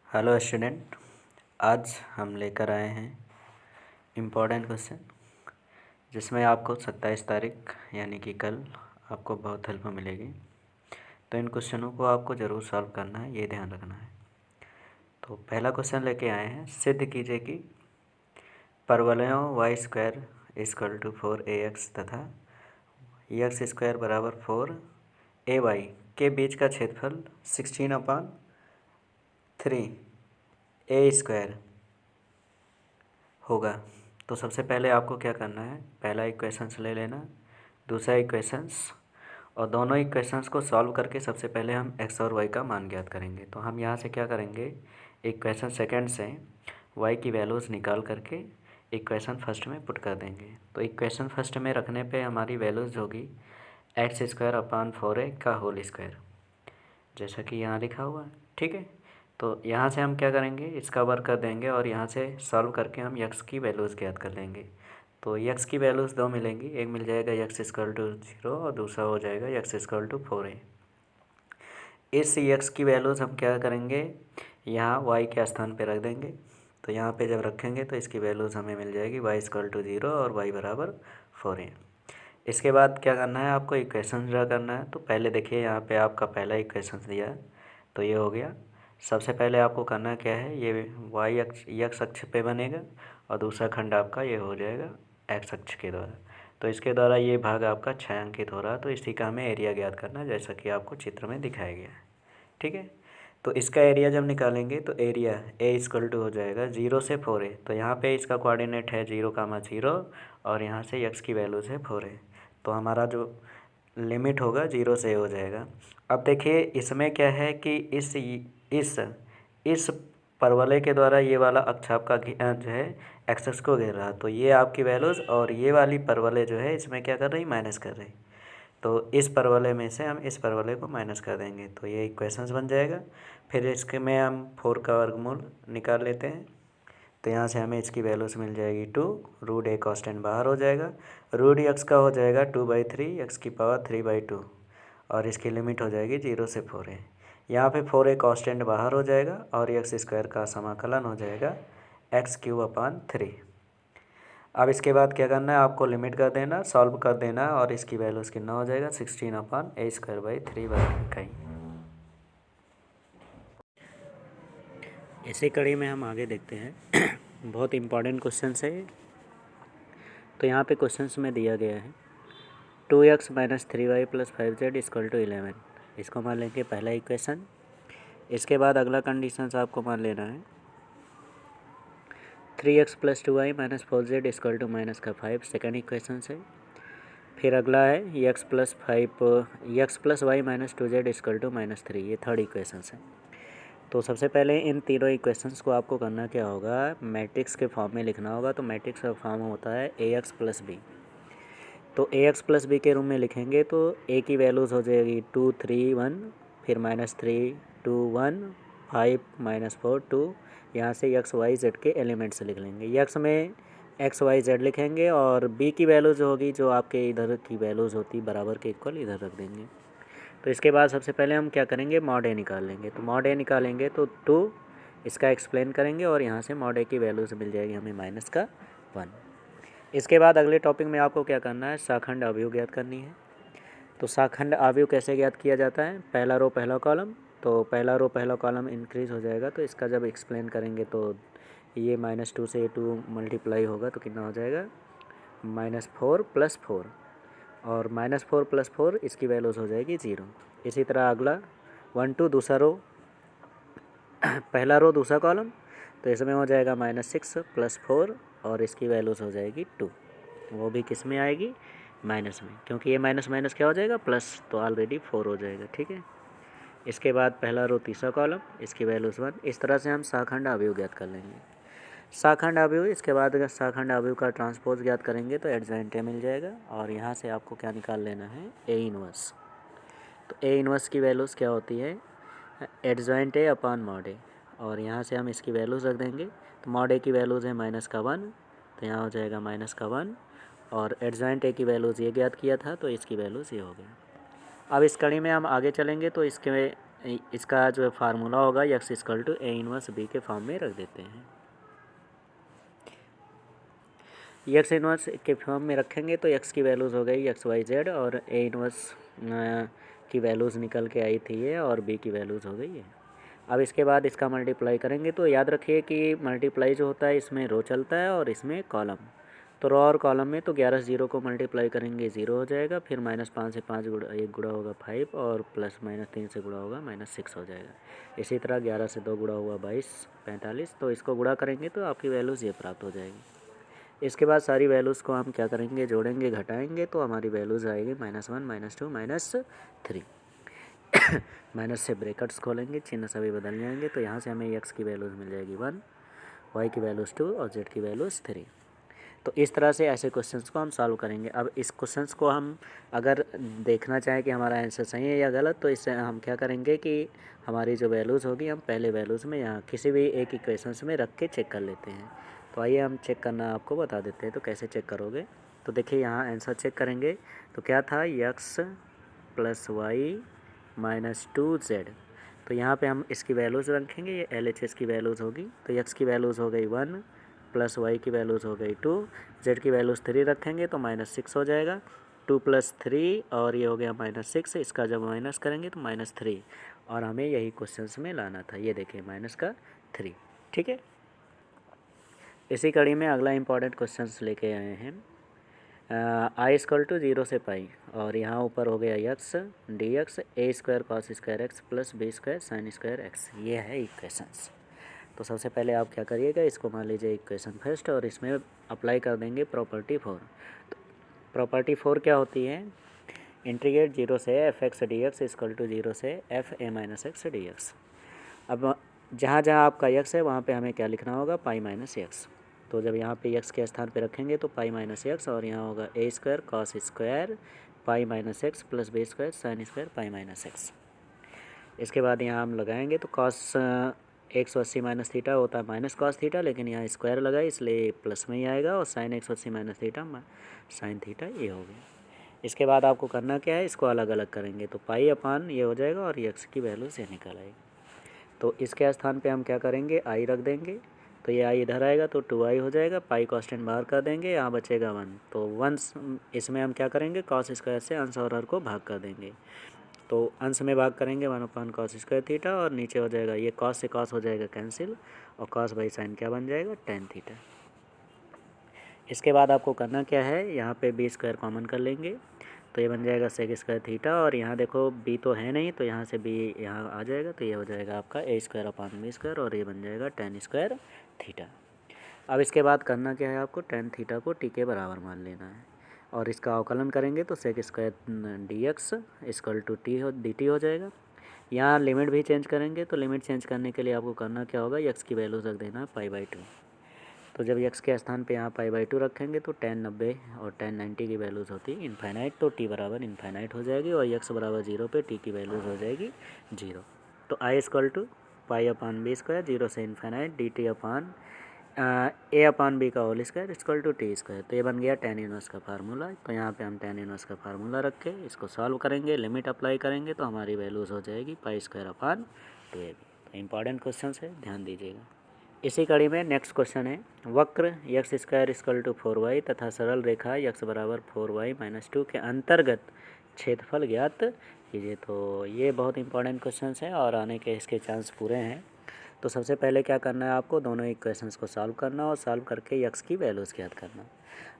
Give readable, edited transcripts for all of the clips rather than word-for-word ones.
Hello student, आज हम लेकर आए हैं इम्पोर्टेंट क्वेश्चन जिसमें आपको 27 तारीख यानी कि कल आपको बहुत हेल्प मिलेगी। तो इन क्वेश्चनों को आपको ज़रूर सॉल्व करना है, ये ध्यान रखना है। तो पहला क्वेश्चन लेके आए हैं, सिद्ध कीजिए कि परवलयों y² = 4ax तथा x² = 4ay के बीच का क्षेत्रफल 16/3a² होगा। तो सबसे पहले आपको क्या करना है, पहला इक्वेशंस ले लेना, दूसरा इक्वेशंस, और दोनों इक्वेशंस को सॉल्व करके सबसे पहले हम x और y का मान ज्ञात करेंगे। तो हम यहाँ से क्या करेंगे, इक्वेशन सेकंड से y की वैल्यूज़ निकाल करके इक्वेशन फर्स्ट में पुट कर देंगे। तो इक्वेशन फर्स्ट में रखने पे हमारी वैल्यूज़ होगी x² का होल स्क्वायर, जैसा कि यहाँ लिखा हुआ है। ठीक है, तो यहाँ से हम क्या करेंगे, इसका वर्क कर देंगे और यहाँ से सॉल्व करके हम x की वैल्यूज़ ज्ञात कर लेंगे। तो x की वैल्यूज़ दो मिलेंगी, एक मिल जाएगा x = 0 और दूसरा हो जाएगा x = 4a। इस x की वैल्यूज़ हम क्या करेंगे, यहाँ y के स्थान पे रख देंगे। तो यहाँ पे जब रखेंगे तो इसकी वैल्यूज़ हमें मिल जाएगी y = 0 और y = 4a। इसके बाद क्या करना है, आपको इक्वेशन ड्रा करना है। तो पहले देखिए यहाँ पे आपका पहला इक्वेशन दिया है, तो ये हो गया। सबसे पहले आपको करना क्या है, ये x अक्ष पे बनेगा और दूसरा खंड आपका ये हो जाएगा x अक्ष के द्वारा। तो इसके द्वारा ये भाग आपका छायांकित हो रहा है, तो इसी का हमें एरिया ज्ञात करना है, जैसा कि आपको चित्र में दिखाया गया है। ठीक है, तो इसका एरिया जब निकालेंगे तो एरिया a = हो जाएगा 0 से 4a। तो यहाँ पे इसका कोऑर्डिनेट है 0, और यहाँ से x की वैल्यूज़ है 4a। तो हमारा जो लिमिट होगा 0 से हो जाएगा। अब देखिए इसमें क्या है कि इस परवलय के द्वारा ये वाला अक्ष आपका जो है एक्सेस को घेर रहा है। तो ये आपकी वैल्यूज़ और ये वाली परवलय जो है इसमें क्या कर रही, माइनस कर रही। तो इस परवलय में से हम इस परवलय को माइनस कर देंगे, तो ये इक्वेशंस बन जाएगा। फिर इसके में हम 4 का वर्गमूल निकाल लेते हैं। तो यहाँ से हमें इसकी वैल्यूज़ मिल जाएगी 2, रूट a कांस्टेंट बाहर हो जाएगा, रूट x का हो जाएगा 2/3 x⁻³ और इसकी लिमिट हो जाएगी 0 से 4a। यहाँ पे 4a कांस्टेंट बाहर हो जाएगा और x² का समाकलन हो जाएगा x³ अब इसके बाद क्या करना है, आपको लिमिट कर देना, सॉल्व कर देना और इसकी वैल्यूज़ कितना हो जाएगा 16/a² 3/3। इसी कड़ी में हम आगे देखते हैं बहुत इम्पॉर्टेंट क्वेश्चन है। तो यहाँ पे क्वेश्चंस में दिया गया है 2x - 3y + 5z = 11। इसको मान लेंगे पहला इक्वेशन। इसके बाद अगला कंडीशंस आपको मान लेना है 3x + 2y - 4z = -5, second equation है। फिर अगला है x + y - 2z = -3, ये थर्ड इक्वेशन है। तो सबसे पहले इन तीनों इक्वेशंस को आपको करना क्या होगा, मैट्रिक्स के फॉर्म में लिखना होगा। तो मैट्रिक्स का फॉर्म होता है ax + b। तो ax + b के रूम में लिखेंगे तो a की वैल्यूज़ हो जाएगी 2, 3, 1, फिर -3, 2, 1, 5, -4, 2। यहाँ से x y z के एलिमेंट्स लिख लेंगे। x में x y z लिखेंगे और b की वैल्यू जो होगी, जो आपके इधर की वैल्यूज़ होती बराबर के इक्वल, इधर रख देंगे। तो इसके बाद सबसे पहले हम क्या करेंगे, मॉड ए निकाल लेंगे। तो मॉड ए निकालेंगे तो 2 इसका एक्सप्लेन करेंगे और यहाँ से मॉड ए की वैल्यूज़ मिल जाएगी हमें -1। इसके बाद अगले टॉपिक में आपको क्या करना है, शाखंड अवयव ज्ञात करनी है। तो शाखंड अवयव कैसे ज्ञात किया जाता है, पहला रो पहला कॉलम। तो पहला रो पहला कॉलम इंक्रीज़ हो जाएगा, तो इसका जब एक्सप्लेन करेंगे तो ये -2 से 2 मल्टीप्लाई होगा तो कितना हो जाएगा -4 + 4, और -4 + 4 इसकी वैल्यूज़ हो जाएगी 0। इसी तरह अगला 1, 2 दूसरा रो पहला रो दूसरा कॉलम, तो इसमें हो जाएगा -6 + 4 और इसकी वैल्यूज़ हो जाएगी 2। वो भी किस में आएगी, माइनस में, क्योंकि ये माइनस माइनस क्या हो जाएगा प्लस, तो ऑलरेडी 4 हो जाएगा। ठीक है, इसके बाद पहला रो तीसरा कॉलम, इसकी वैल्यूज़ 1। इस तरह से हम शाखंड अवयव ज्ञात कर लेंगे। शाखंड अवयव, इसके बाद अगर शाखंड अवयव का ट्रांसपोज ज्ञात करेंगे तो एडजॉइंट ए मिल जाएगा, और यहाँ से आपको क्या निकाल लेना है, ए इनवर्स। तो ए इनवर्स की वैल्यूज़ क्या होती है, एडजॉइंट ए अपॉन मॉड ए, और यहाँ से हम इसकी वैल्यूज़ रख देंगे। तो मॉड ए की वैल्यूज़ है -1, तो यहाँ हो जाएगा -1, और एडजॉइंट ए की वैल्यूज़ ये ज्ञात किया था, तो इसकी वैल्यूज़ ये हो गया। अब इस कड़ी में हम आगे चलेंगे तो इसके इसका जो फार्मूला होगा x equal to A inverse B के फॉर्म में रख देते हैं। एक्स इनवर्स के फॉर्म में रखेंगे तो x की वैल्यूज़ हो गई एक्स वाई जेड, और ए इनवर्स की वैल्यूज़ निकल के आई थी ये, और b की वैल्यूज़ हो गई है। अब इसके बाद इसका मल्टीप्लाई करेंगे तो याद रखिए कि मल्टीप्लाई जो होता है इसमें रो चलता है और इसमें कॉलम। तो रो और कॉलम में तो 11 से 0 को मल्टीप्लाई करेंगे 0 हो जाएगा, फिर -5 से 5 गुड़ा 1 गुड़ा होगा 5, और +-3 से गुड़ा होगा -6 हो जाएगा। इसी तरह 11 से 2 गुड़ा हुआ 22 45, तो इसको गुड़ा करेंगे तो आपकी वैल्यूज़ ये प्राप्त हो जाएगी। इसके बाद सारी वैल्यूज़ को हम क्या करेंगे, जोड़ेंगे घटाएंगे, तो हमारी वैल्यूज़ आएगी -1 -2 -3। माइनस से ब्रैकेट्स खोलेंगे, चिन्ह सभी बदल जाएंगे, तो यहाँ से हमें x की वैल्यूज़ मिल जाएगी 1, y की वैल्यूज़ 2 और z की वैल्यूज़ 3। तो इस तरह से ऐसे क्वेश्चंस को हम सॉल्व करेंगे। अब इस क्वेश्चंस को हम अगर देखना चाहें कि हमारा आंसर सही है या गलत, तो इससे हम क्या करेंगे कि हमारी जो वैल्यूज़ होगी हम पहले वैल्यूज़ में यहाँ किसी भी एक इक्वेशंस में रख के चेक कर लेते हैं। तो आइए हम चेक करना आपको बता देते हैं। तो कैसे चेक करोगे, तो देखिए यहाँ आंसर चेक करेंगे तो क्या था, x + y - 2z। तो यहाँ पे हम इसकी वैल्यूज़ रखेंगे, ये LHS की वैल्यूज़ होगी। तो x की वैल्यूज़ हो गई 1 + y की वैल्यूज़ हो गई 2, z की वैल्यूज़ 3 रखेंगे तो -6 हो जाएगा। 2 + 3 और ये हो गया -6, इसका जब माइनस करेंगे तो -3, और हमें यही क्वेश्चंस में लाना था। ये देखिए -3, ठीक है। इसी कड़ी में अगला इंपॉर्टेंट क्वेश्चंस लेके आए हैं। i = 0 से पाई, और यहाँ ऊपर हो गया x dx a² cos² x + b² sin² x। ये है इक्वेशंस। तो सबसे पहले आप क्या करिएगा, इसको मान लीजिए इक्वेशन फर्स्ट, और इसमें अप्लाई कर देंगे प्रॉपर्टी 4। तो प्रॉपर्टी 4 क्या होती है, इंटीग्रेट 0 से f(x) dx = 0 से f(a - x) dx। अब जहाँ जहाँ आपका x है वहाँ पे हमें क्या लिखना होगा, π-x। तो जब यहाँ पे x के स्थान पे रखेंगे तो π-x, और यहाँ होगा a² cos² π-x + b² sin² π-x। इसके बाद यहाँ हम लगाएंगे तो cos 180 - थीटा होता है -cos थीटा, लेकिन यहाँ स्क्वायर लगा इसलिए प्लस में ही आएगा, और sin 180 - थीटा sin थीटा ये हो गया। इसके बाद आपको करना क्या है, इसको अलग अलग करेंगे तो π/, ये हो जाएगा, और x की वैल्यू से निकल आएगी। तो इसके स्थान पे हम क्या करेंगे, i रख देंगे, तो ये i इधर आएगा तो 2i हो जाएगा, पाई कांस्टेंट बाहर कर देंगे, यहाँ बचेगा 1। तो 1 इसमें हम क्या करेंगे, cos² से अंश और हर को भाग कर देंगे। तो अंश में भाग करेंगे 1/cos² थीटा, और नीचे हो जाएगा ये cos से cos हो जाएगा कैंसिल, और cos/sin क्या बन जाएगा, tan थीटा। इसके बाद आपको करना क्या है, यहाँ पे b² कॉमन कर लेंगे, तो ये बन जाएगा sec² थीटा, और यहाँ देखो b तो है नहीं, तो यहाँ से b यहाँ आ जाएगा, तो ये हो जाएगा आपका a²/b², और ये बन जाएगा tan² थीटा। अब इसके बाद करना क्या है, आपको tan थीटा को t के बराबर मान लेना है, और इसका अवकलन करेंगे तो sec² dx = dt हो जाएगा। यहाँ लिमिट भी चेंज करेंगे, तो लिमिट चेंज करने के लिए आपको करना क्या होगा, x की वैल्यू रख देना है π/2। तो जब x के स्थान पे यहाँ π/2 रखेंगे तो tan 90 और tan 90 की वैल्यूज़ होती है इनफाइनाइट, तो t बराबर इनफाइनाइट हो जाएगी, और x बराबर 0 पे t की वैल्यूज़ हो जाएगी 0। तो i = π/b², 0 से इनफाइनाइट dt a/b का होल स्क्वायर = t²। तो ये बन गया tan इनवर्स का फार्मूला। तो यहाँ पे हम tan इनवर्स का फार्मूला रख के इसको सॉल्व करेंगे, लिमिट अप्लाई करेंगे तो हमारी वैल्यूज़ हो जाएगी π²/2ab। तो इंपॉर्टेंट क्वेश्चन है, ध्यान दीजिएगा। इसी कड़ी में नेक्स्ट क्वेश्चन है, वक्र x² = 4y तथा सरल रेखा x बराबर 4y - 2 के अंतर्गत क्षेत्रफल ज्ञात कीजिए। तो ये बहुत इंपॉर्टेंट क्वेश्चन है, और आने के इसके चांस पूरे हैं। तो सबसे पहले क्या करना है, आपको दोनों इक्वेशंस को सॉल्व करना, और सॉल्व करके x की वैल्यूज़ ज्ञात करना।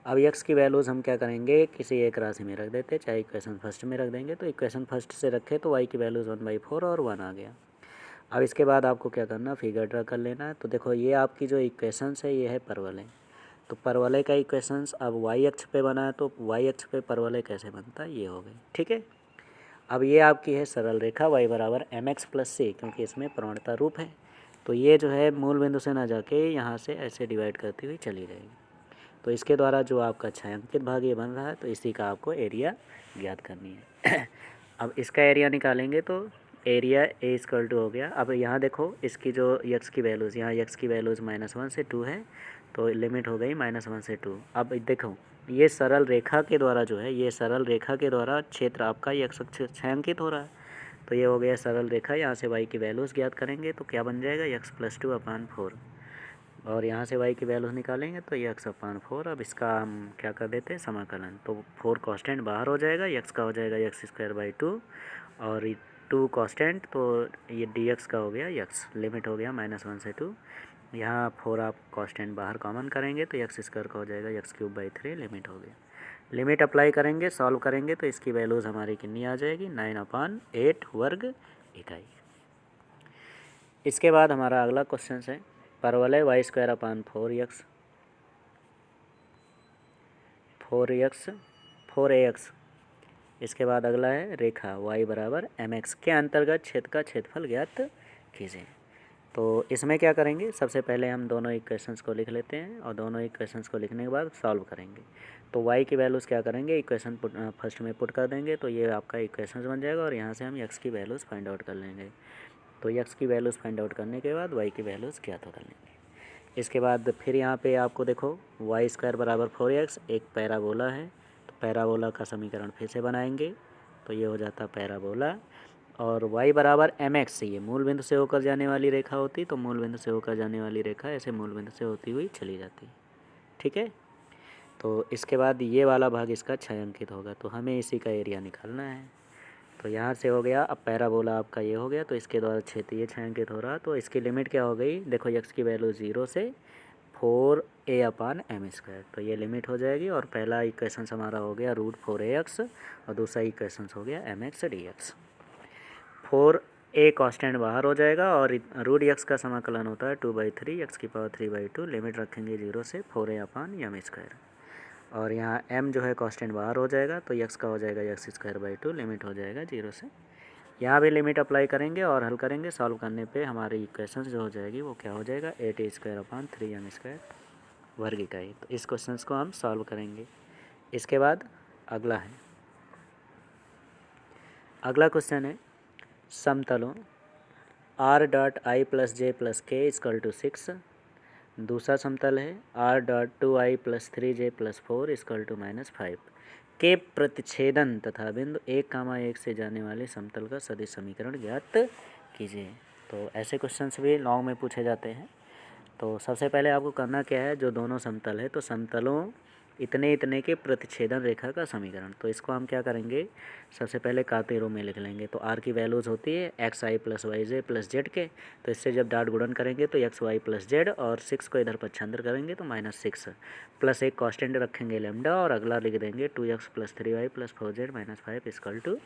अब x की वैल्यूज़ हम क्या करेंगे, किसी एक राशि में रख देते, चाहे इक्वेशन फर्स्ट में रख देंगे। तो इक्वेशन फर्स्ट से रखे तो y की वैल्यूज़ 1/4 और 1 आ गया। अब इसके बाद आपको क्या करना, फिगर ड्रा कर लेना है। तो देखो ये आपकी जो इक्वेशंस है ये है परवलय। तो परवलय का इक्वेशंस अब y अक्ष पे बना है, तो y अक्ष पे परवलय कैसे बनता है, ये हो गई, ठीक है। अब ये आपकी है सरल रेखा y बराबर mx + c, क्योंकि इसमें प्रवणता रूप है। तो ये जो है मूल बिंदु से ना जाके यहाँ से ऐसे डिवाइड करती हुई चली जाएगी। तो इसके द्वारा जो आपका छायांकित भाग ये बन रहा है, तो इसी का आपको एरिया ज्ञात करनी है। अब इसका एरिया निकालेंगे तो एरिया a = हो गया। अब यहाँ देखो इसकी जो x की वैल्यूज़, यहाँ x की वैल्यूज़ -1 से 2 है, तो लिमिट हो गई -1 से 2। अब देखो ये सरल रेखा के द्वारा जो है, ये सरल रेखा के द्वारा क्षेत्र आपका x अक्ष छायांकित हो रहा है। तो ये हो गया सरल रेखा। यहाँ से y की वैल्यूज़ ज्ञात करेंगे तो क्या बन जाएगा x+2/4, और यहाँ से y की वैल्यूज़ निकालेंगे तो ये x/4। अब इसका हम क्या कर देते हैं समाकलन, तो 4 कांस्टेंट बाहर हो जाएगा, x का हो जाएगा x²/2 और 2 कांस्टेंट, तो ये dx का हो गया x, लिमिट हो गया -1 से 2। यहाँ 4 आप कांस्टेंट बाहर कॉमन करेंगे तो x² का हो जाएगा x³/3, लिमिट हो गया। लिमिट अप्लाई करेंगे, सॉल्व करेंगे तो इसकी वैल्यूज़ हमारी कितनी आ जाएगी 9/8 वर्ग इकाई। इसके बाद हमारा अगला क्वेश्चन है परवलय y² 4x। इसके बाद अगला है रेखा y बराबर mx के अंतर्गत क्षेत्र का क्षेत्रफल ज्ञात कीजिए। तो इसमें क्या करेंगे, सबसे पहले हम दोनों इक्वेशंस को लिख लेते हैं और दोनों इक्वेशंस को लिखने के बाद सॉल्व करेंगे। तो y की वैल्यूज़ क्या करेंगे, इक्वेशन फर्स्ट में पुट कर देंगे तो ये आपका इक्वेशंस बन जाएगा और यहाँ से हम x की वैल्यूज़ फाइंड आउट कर लेंगे। तो x की वैल्यूज़ फाइंड आउट करने के बाद y की वैल्यूज़ ज्ञात कर लेंगे। इसके बाद फिर यहाँ पे आपको देखो y² बराबर 4x एक पैराबोला है, तो पैराबोला का समीकरण फिर से बनाएंगे तो ये हो जाता पैराबोला, और y बराबर mx, ये मूल बिंदु से होकर जाने वाली रेखा होती, तो मूल बिंदु से होकर जाने वाली रेखा ऐसे मूल बिंदु से होती हुई चली जाती, ठीक है। तो इसके बाद ये वाला भाग इसका छायांकित होगा, तो हमें इसी का एरिया निकालना है। तो यहाँ से हो गया, अब पैराबोला आपका ये हो गया, तो इसके द्वारा क्षेत्र ये छायांकित हो रहा, तो इसकी लिमिट क्या हो गई, देखो x की वैल्यू 0 से 4a/m², तो ये लिमिट हो जाएगी। और पहला इक्वेशन हमारा हो गया √4ax और दूसरा इक्वेशन हो गया mx dx। 4a कांस्टेंट बाहर हो जाएगा और √x का समाकलन होता है 2/3 x⁴2, लिमिट रखेंगे 0 से 4a/m², और यहाँ m जो है कांस्टेंट बाहर हो जाएगा तो x का हो जाएगा x²/2, लिमिट हो जाएगा 0 से। यहाँ भी लिमिट अप्लाई करेंगे और हल करेंगे, सॉल्व करने पे हमारी इक्वेशन जो हो जाएगी वो क्या हो जाएगा 8a² 3m² वर्ग इकाई। तो इस क्वेश्चन को हम सॉल्व करेंगे। इसके बाद अगला क्वेश्चन है समतलों r.i + j + k = 6। दूसरा समतल है r.2i + 3j + 4 = -5 के प्रतिच्छेदन तथा बिंदु 1,1 से जाने वाले समतल का सदिश समीकरण ज्ञात कीजिए। तो ऐसे क्वेश्चंस भी लॉन्ग में पूछे जाते हैं। तो सबसे पहले आपको करना क्या है, जो दोनों समतल है तो समतलों इतने इतने के प्रतिच्छेदन रेखा का समीकरण, तो इसको हम क्या करेंगे, सबसे पहले कातेरों में लिख लेंगे। तो r की वैल्यूज़ होती है xi + yj + z के, तो इससे जब डॉट गुणन करेंगे तो xy + z और 6 को इधर पक्षांतर करेंगे तो -6 प्लस एक कांस्टेंट रखेंगे लैम्डा और अगला लिख देंगे 2x + 3y + 4z - 5 =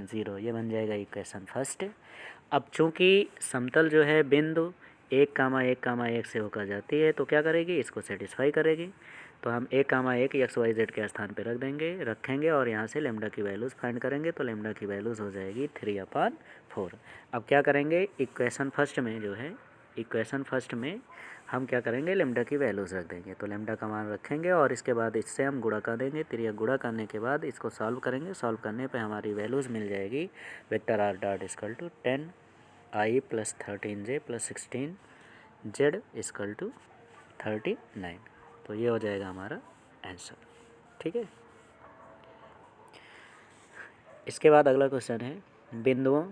0। ये बन जाएगा इक्वेशन फर्स्ट। अब चूँकि समतल जो है बिंदु 1,1 से होकर जाती है तो क्या करेगी, इसको सेटिस्फाई करेगी। तो हम 1,1 xyz के स्थान पे रखेंगे और यहाँ से लैम्डा की वैल्यूज़ फाइंड करेंगे, तो लैम्डा की वैल्यूज़ हो जाएगी 3/4। अब क्या करेंगे, इक्वेशन फर्स्ट में हम क्या करेंगे, लैम्डा की वैल्यूज़ रख देंगे। तो लैम्डा का मान रखेंगे और इसके बाद इससे हम गुणा कर देंगे, त्रियक गुणा करने के बाद इसको सॉल्व करेंगे। सॉल्व करने पर हमारी वैल्यूज़ मिल जाएगी वेक्टर r.10i + 13j + 16z = 39। तो ये हो जाएगा हमारा आंसर, ठीक है। इसके बाद अगला क्वेश्चन है बिंदुओं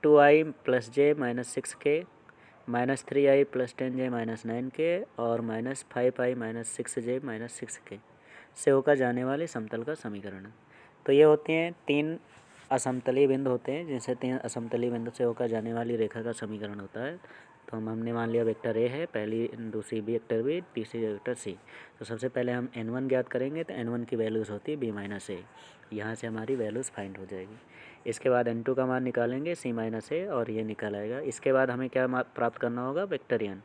2i + j - 6k -3i + 10j - 9k और -5i - 6j - 6k से होकर जाने वाले समतल का समीकरण। तो ये होते हैं 3 असमतलीय बिंदु होते हैं, जिनसे 3 असमतलीय बिंदु से होकर जाने वाली रेखा का समीकरण होता है। तो हमने मान लिया वेक्टर ए है, पहली दूसरी वेक्टर बी, तीसरी वेक्टर सी। तो सबसे पहले हम n1 ज्ञात करेंगे, तो n1 की वैल्यूज़ होती है b-a, यहाँ से हमारी वैल्यूज़ फाइंड हो जाएगी। इसके बाद n2 का मान निकालेंगे c-a और ये निकल आएगा। इसके बाद हमें क्या प्राप्त करना होगा, वेक्टर n।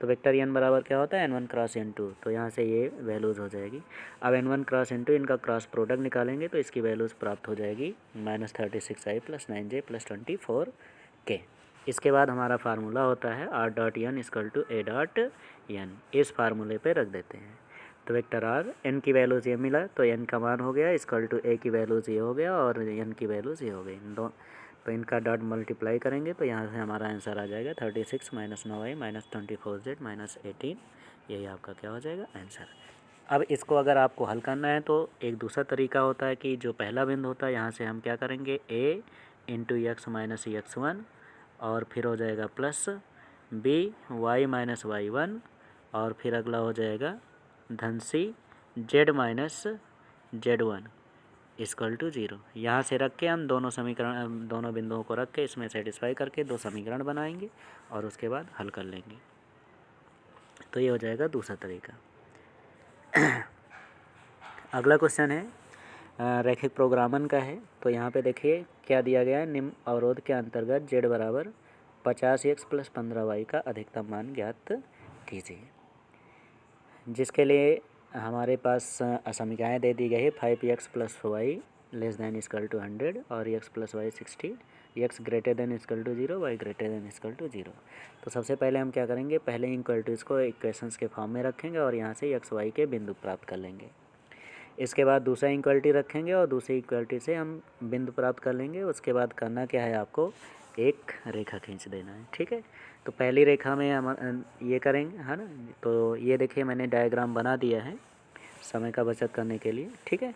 तो वेक्टर n बराबर क्या होता है n1 × n2, तो यहाँ से ये वैल्यूज़ हो जाएगी। अब n1 × n2 इनका क्रॉस प्रोडक्ट निकालेंगे तो इसकी वैल्यूज़ प्राप्त हो जाएगी -36i + 9j + 24k। इसके बाद हमारा फार्मूला होता है r.n = a.n, इस फार्मूले पे रख देते हैं। तो वेक्टर r, n की वैल्यूज़ ये मिला तो n का मान हो गया = a की वैल्यूज़ ये हो गया और n की वैल्यूज़ ये हो गई। तो इनका डॉट मल्टीप्लाई करेंगे तो यहाँ से हमारा आंसर आ जाएगा 36 - 9i - 24z - 18, यही आपका क्या हो जाएगा आंसर। अब इसको अगर आपको हल करना है तो एक दूसरा तरीका होता है कि जो पहला बिंदु होता है यहाँ से हम क्या करेंगे, a into x minus x one, और फिर हो जाएगा plus b y minus y one, और फिर अगला हो जाएगा धन c z minus z one equal to 0। यहाँ से रख के हम दोनों बिंदुओं को रख के इसमें सेटिस्फाई करके दो समीकरण बनाएंगे और उसके बाद हल कर लेंगे। तो ये हो जाएगा दूसरा तरीका। अगला क्वेश्चन है रैखिक प्रोग्रामन का है। तो यहाँ पे देखिए क्या दिया गया है, निम्न अवरोध के अंतर्गत z बराबर 50x प्लस 15y का अधिकतम मान ज्ञात कीजिए, जिसके लिए हमारे पास समीकरण दे दी गई है 5x plus y less than equal to 100 और x plus y 60, x greater than equal to 0, y greater than equal to 0। तो सबसे पहले हम क्या करेंगे, पहले इक्वल टू इसको इक्वेशंस के फॉर्म में रखेंगे और यहाँ से x y के बिंदु प्राप्त कर लेंगे। इसके बाद दूसरा इक्वलिटी रखेंगे और दूसरी इक्वलिटी से हम बिंदु प्राप्त कर लेंगे। उसके बाद करना क्या है, आपको एक रेखा खींच देना है, ठीक है। तो पहली रेखा में हम ये करेंगे, है ना। तो ये देखिए मैंने डायग्राम बना दिया है समय का बचत करने के लिए, ठीक है।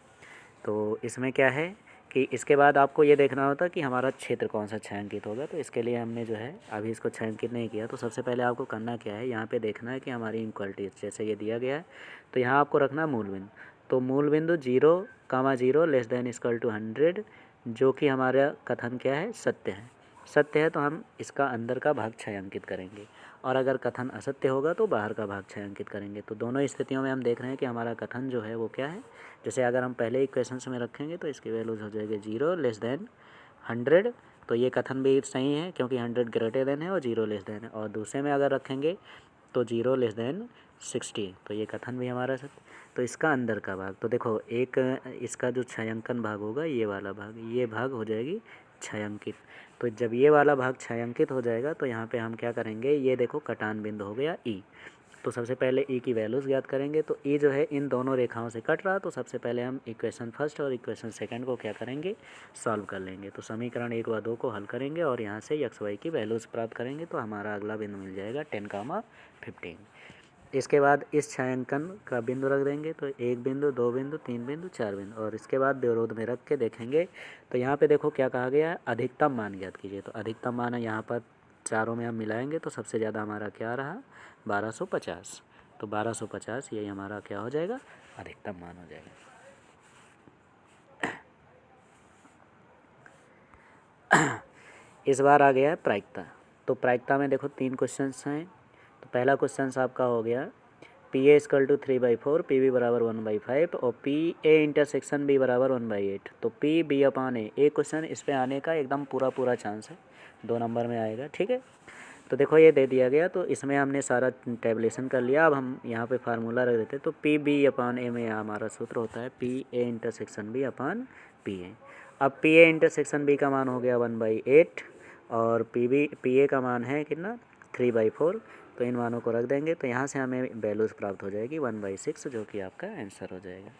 तो इसमें क्या है कि इसके बाद आपको ये देखना होता कि हमारा क्षेत्र कौन सा छायांकित होगा। तो इसके लिए हमने जो है अभी इसको छायांकित नहीं किया। तो सबसे पहले आपको करना क्या है, यहाँ पे देखना है कि हमारी इक्वलिटी जैसे ये दिया गया है, तो यहाँ आपको रखना मूल बिंदु। तो मूल बिंदु 0,0 लेस दैन इक्वल टू 100, जो कि हमारा कथन क्या है, सत्य है। सत्य है तो हम इसका अंदर का भाग छायांकित करेंगे, और अगर कथन असत्य होगा तो बाहर का भाग छायांकित करेंगे। तो दोनों स्थितियों में हम देख रहे हैं कि हमारा कथन जो है वो क्या है। जैसे अगर हम पहले इक्वेशंस में रखेंगे तो इसकी वैल्यूज हो जाएगी 0 लेस दैन 100, तो ये कथन भी सही है क्योंकि 100 ग्रेटर देन है और 0 लेस देन है। और दूसरे में अगर रखेंगे तो 0 लेस देन 60, तो ये कथन भी हमारा सत्य। तो इसका अंदर का भाग, तो देखो एक इसका जो छायांकन भाग होगा ये वाला भाग, ये भाग हो जाएगी छायांकित। तो जब ये वाला भाग छायांकित हो जाएगा तो यहाँ पे हम क्या करेंगे, ये देखो कटान बिंदु हो गया ई। तो सबसे पहले ई की वैल्यूज़ ज्ञात करेंगे। तो ई जो है इन दोनों रेखाओं से कट रहा, तो सबसे पहले हम इक्वेशन फर्स्ट और इक्वेशन सेकंड को क्या करेंगे, सॉल्व कर लेंगे। तो समीकरण 1 व 2 को हल करेंगे और यहाँ से एक्स वाई की वैल्यूज़ प्राप्त करेंगे। तो हमारा अगला बिंदु मिल जाएगा 10,15। इसके बाद इस छायांकन का बिंदु रख देंगे। तो 1 बिंदु, 2 बिंदु, 3 बिंदु, 4 बिंदु, और इसके बाद विरोध में रख के देखेंगे। तो यहाँ पे देखो क्या कहा गया है, अधिकतम मान ज्ञात कीजिए। तो अधिकतम मान है यहाँ पर चारों में हम मिलाएंगे तो सबसे ज़्यादा हमारा क्या रहा, 1250। तो 1250 यही हमारा क्या हो जाएगा, अधिकतम मान हो जाएगा। इस बार आ गया है प्रायिकता। तो प्रायिकता में देखो 3 क्वेश्चंस हैं। तो पहला क्वेश्चन आपका हो गया P A equal to 3/4, P B बराबर 1/5 और पी ए इंटरसेक्शन बी बराबर 1/8। तो पी बी अपान ए, एक क्वेश्चन इस पे आने का एकदम पूरा चांस है, 2 नंबर में आएगा, ठीक है। तो देखो ये दे दिया गया, तो इसमें हमने सारा टेबलेशन कर लिया। अब हम यहाँ पे फार्मूला रख देते। तो पी बी अपान ए में हमारा सूत्र होता है P A intersection B upon P A. अब पी ए इंटरसेक्शन बी का मान हो गया 1/8 और पी ए का मान है कितना, 3/4। तो इन मानों को रख देंगे। तो यहाँ से हमें वैल्यूज़ प्राप्त हो जाएगी 1/6, जो कि आपका आंसर हो जाएगा।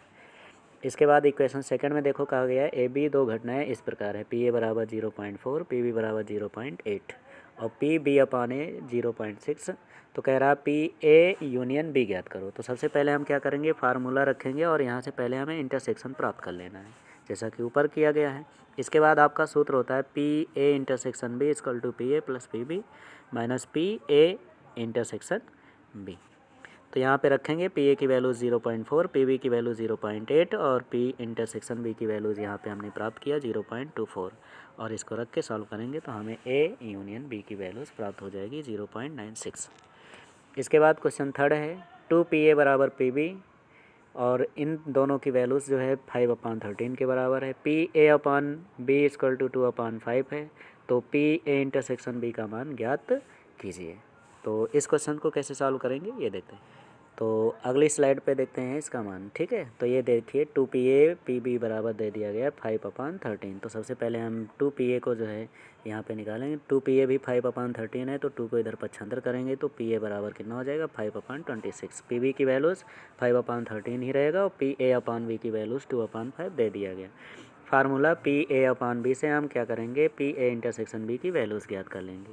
इसके बाद इक्वेशन सेकंड में देखो कहा गया है ए बी दो घटनाएं इस प्रकार है, पी ए बराबर 0.4, पी बी बराबर 0.8 और पी बी अपान ए 0.6। तो कह रहा पी ए यूनियन बी ज्ञात करो। तो सबसे पहले हम क्या करेंगे, फार्मूला रखेंगे और यहाँ से पहले हमें इंटरसेक्शन प्राप्त कर लेना है, जैसा कि ऊपर किया गया है। इसके बाद आपका सूत्र होता है P A intersection B equal to P A plus P B minus P A intersection B. तो यहाँ पे रखेंगे पी ए की वैल्यू 0.4, पी बी की वैल्यू 0.8 और पी इंटरसेक्शन बी की वैल्यूज़ यहाँ पे हमने प्राप्त किया 0.24, और इसको रख के सॉल्व करेंगे तो हमें ए यूनियन बी की वैल्यूज़ प्राप्त हो जाएगी 0.96। इसके बाद क्वेश्चन थर्ड है 2PA बराबर PB और इन दोनों की वैल्यूज़ जो है 5/13 के बराबर है। PA upon B equal to 2/5 है। तो PA इंटरसेक्शन B का मान ज्ञात कीजिए। तो इस क्वेश्चन को कैसे सॉल्व करेंगे ये देखते हैं। तो अगली स्लाइड पे देखते हैं इसका मान, ठीक है। तो ये देखिए 2PA PB बराबर दे दिया गया 5/13। तो सबसे पहले हम 2PA को जो है यहाँ पे निकालेंगे। 2PA भी 5/13 है, तो 2 को इधर पक्षांतर करेंगे तो PA बराबर कितना हो जाएगा 5/26। PB की वैल्यूज़ 5/13 ही रहेगा और PA अपान B की वैल्यूज़ 2/5 दे दिया गया। फार्मूला PA अपान B से हम क्या करेंगे, PA इंटरसेक्शन B की वैल्यूज़ ज्ञात कर लेंगे।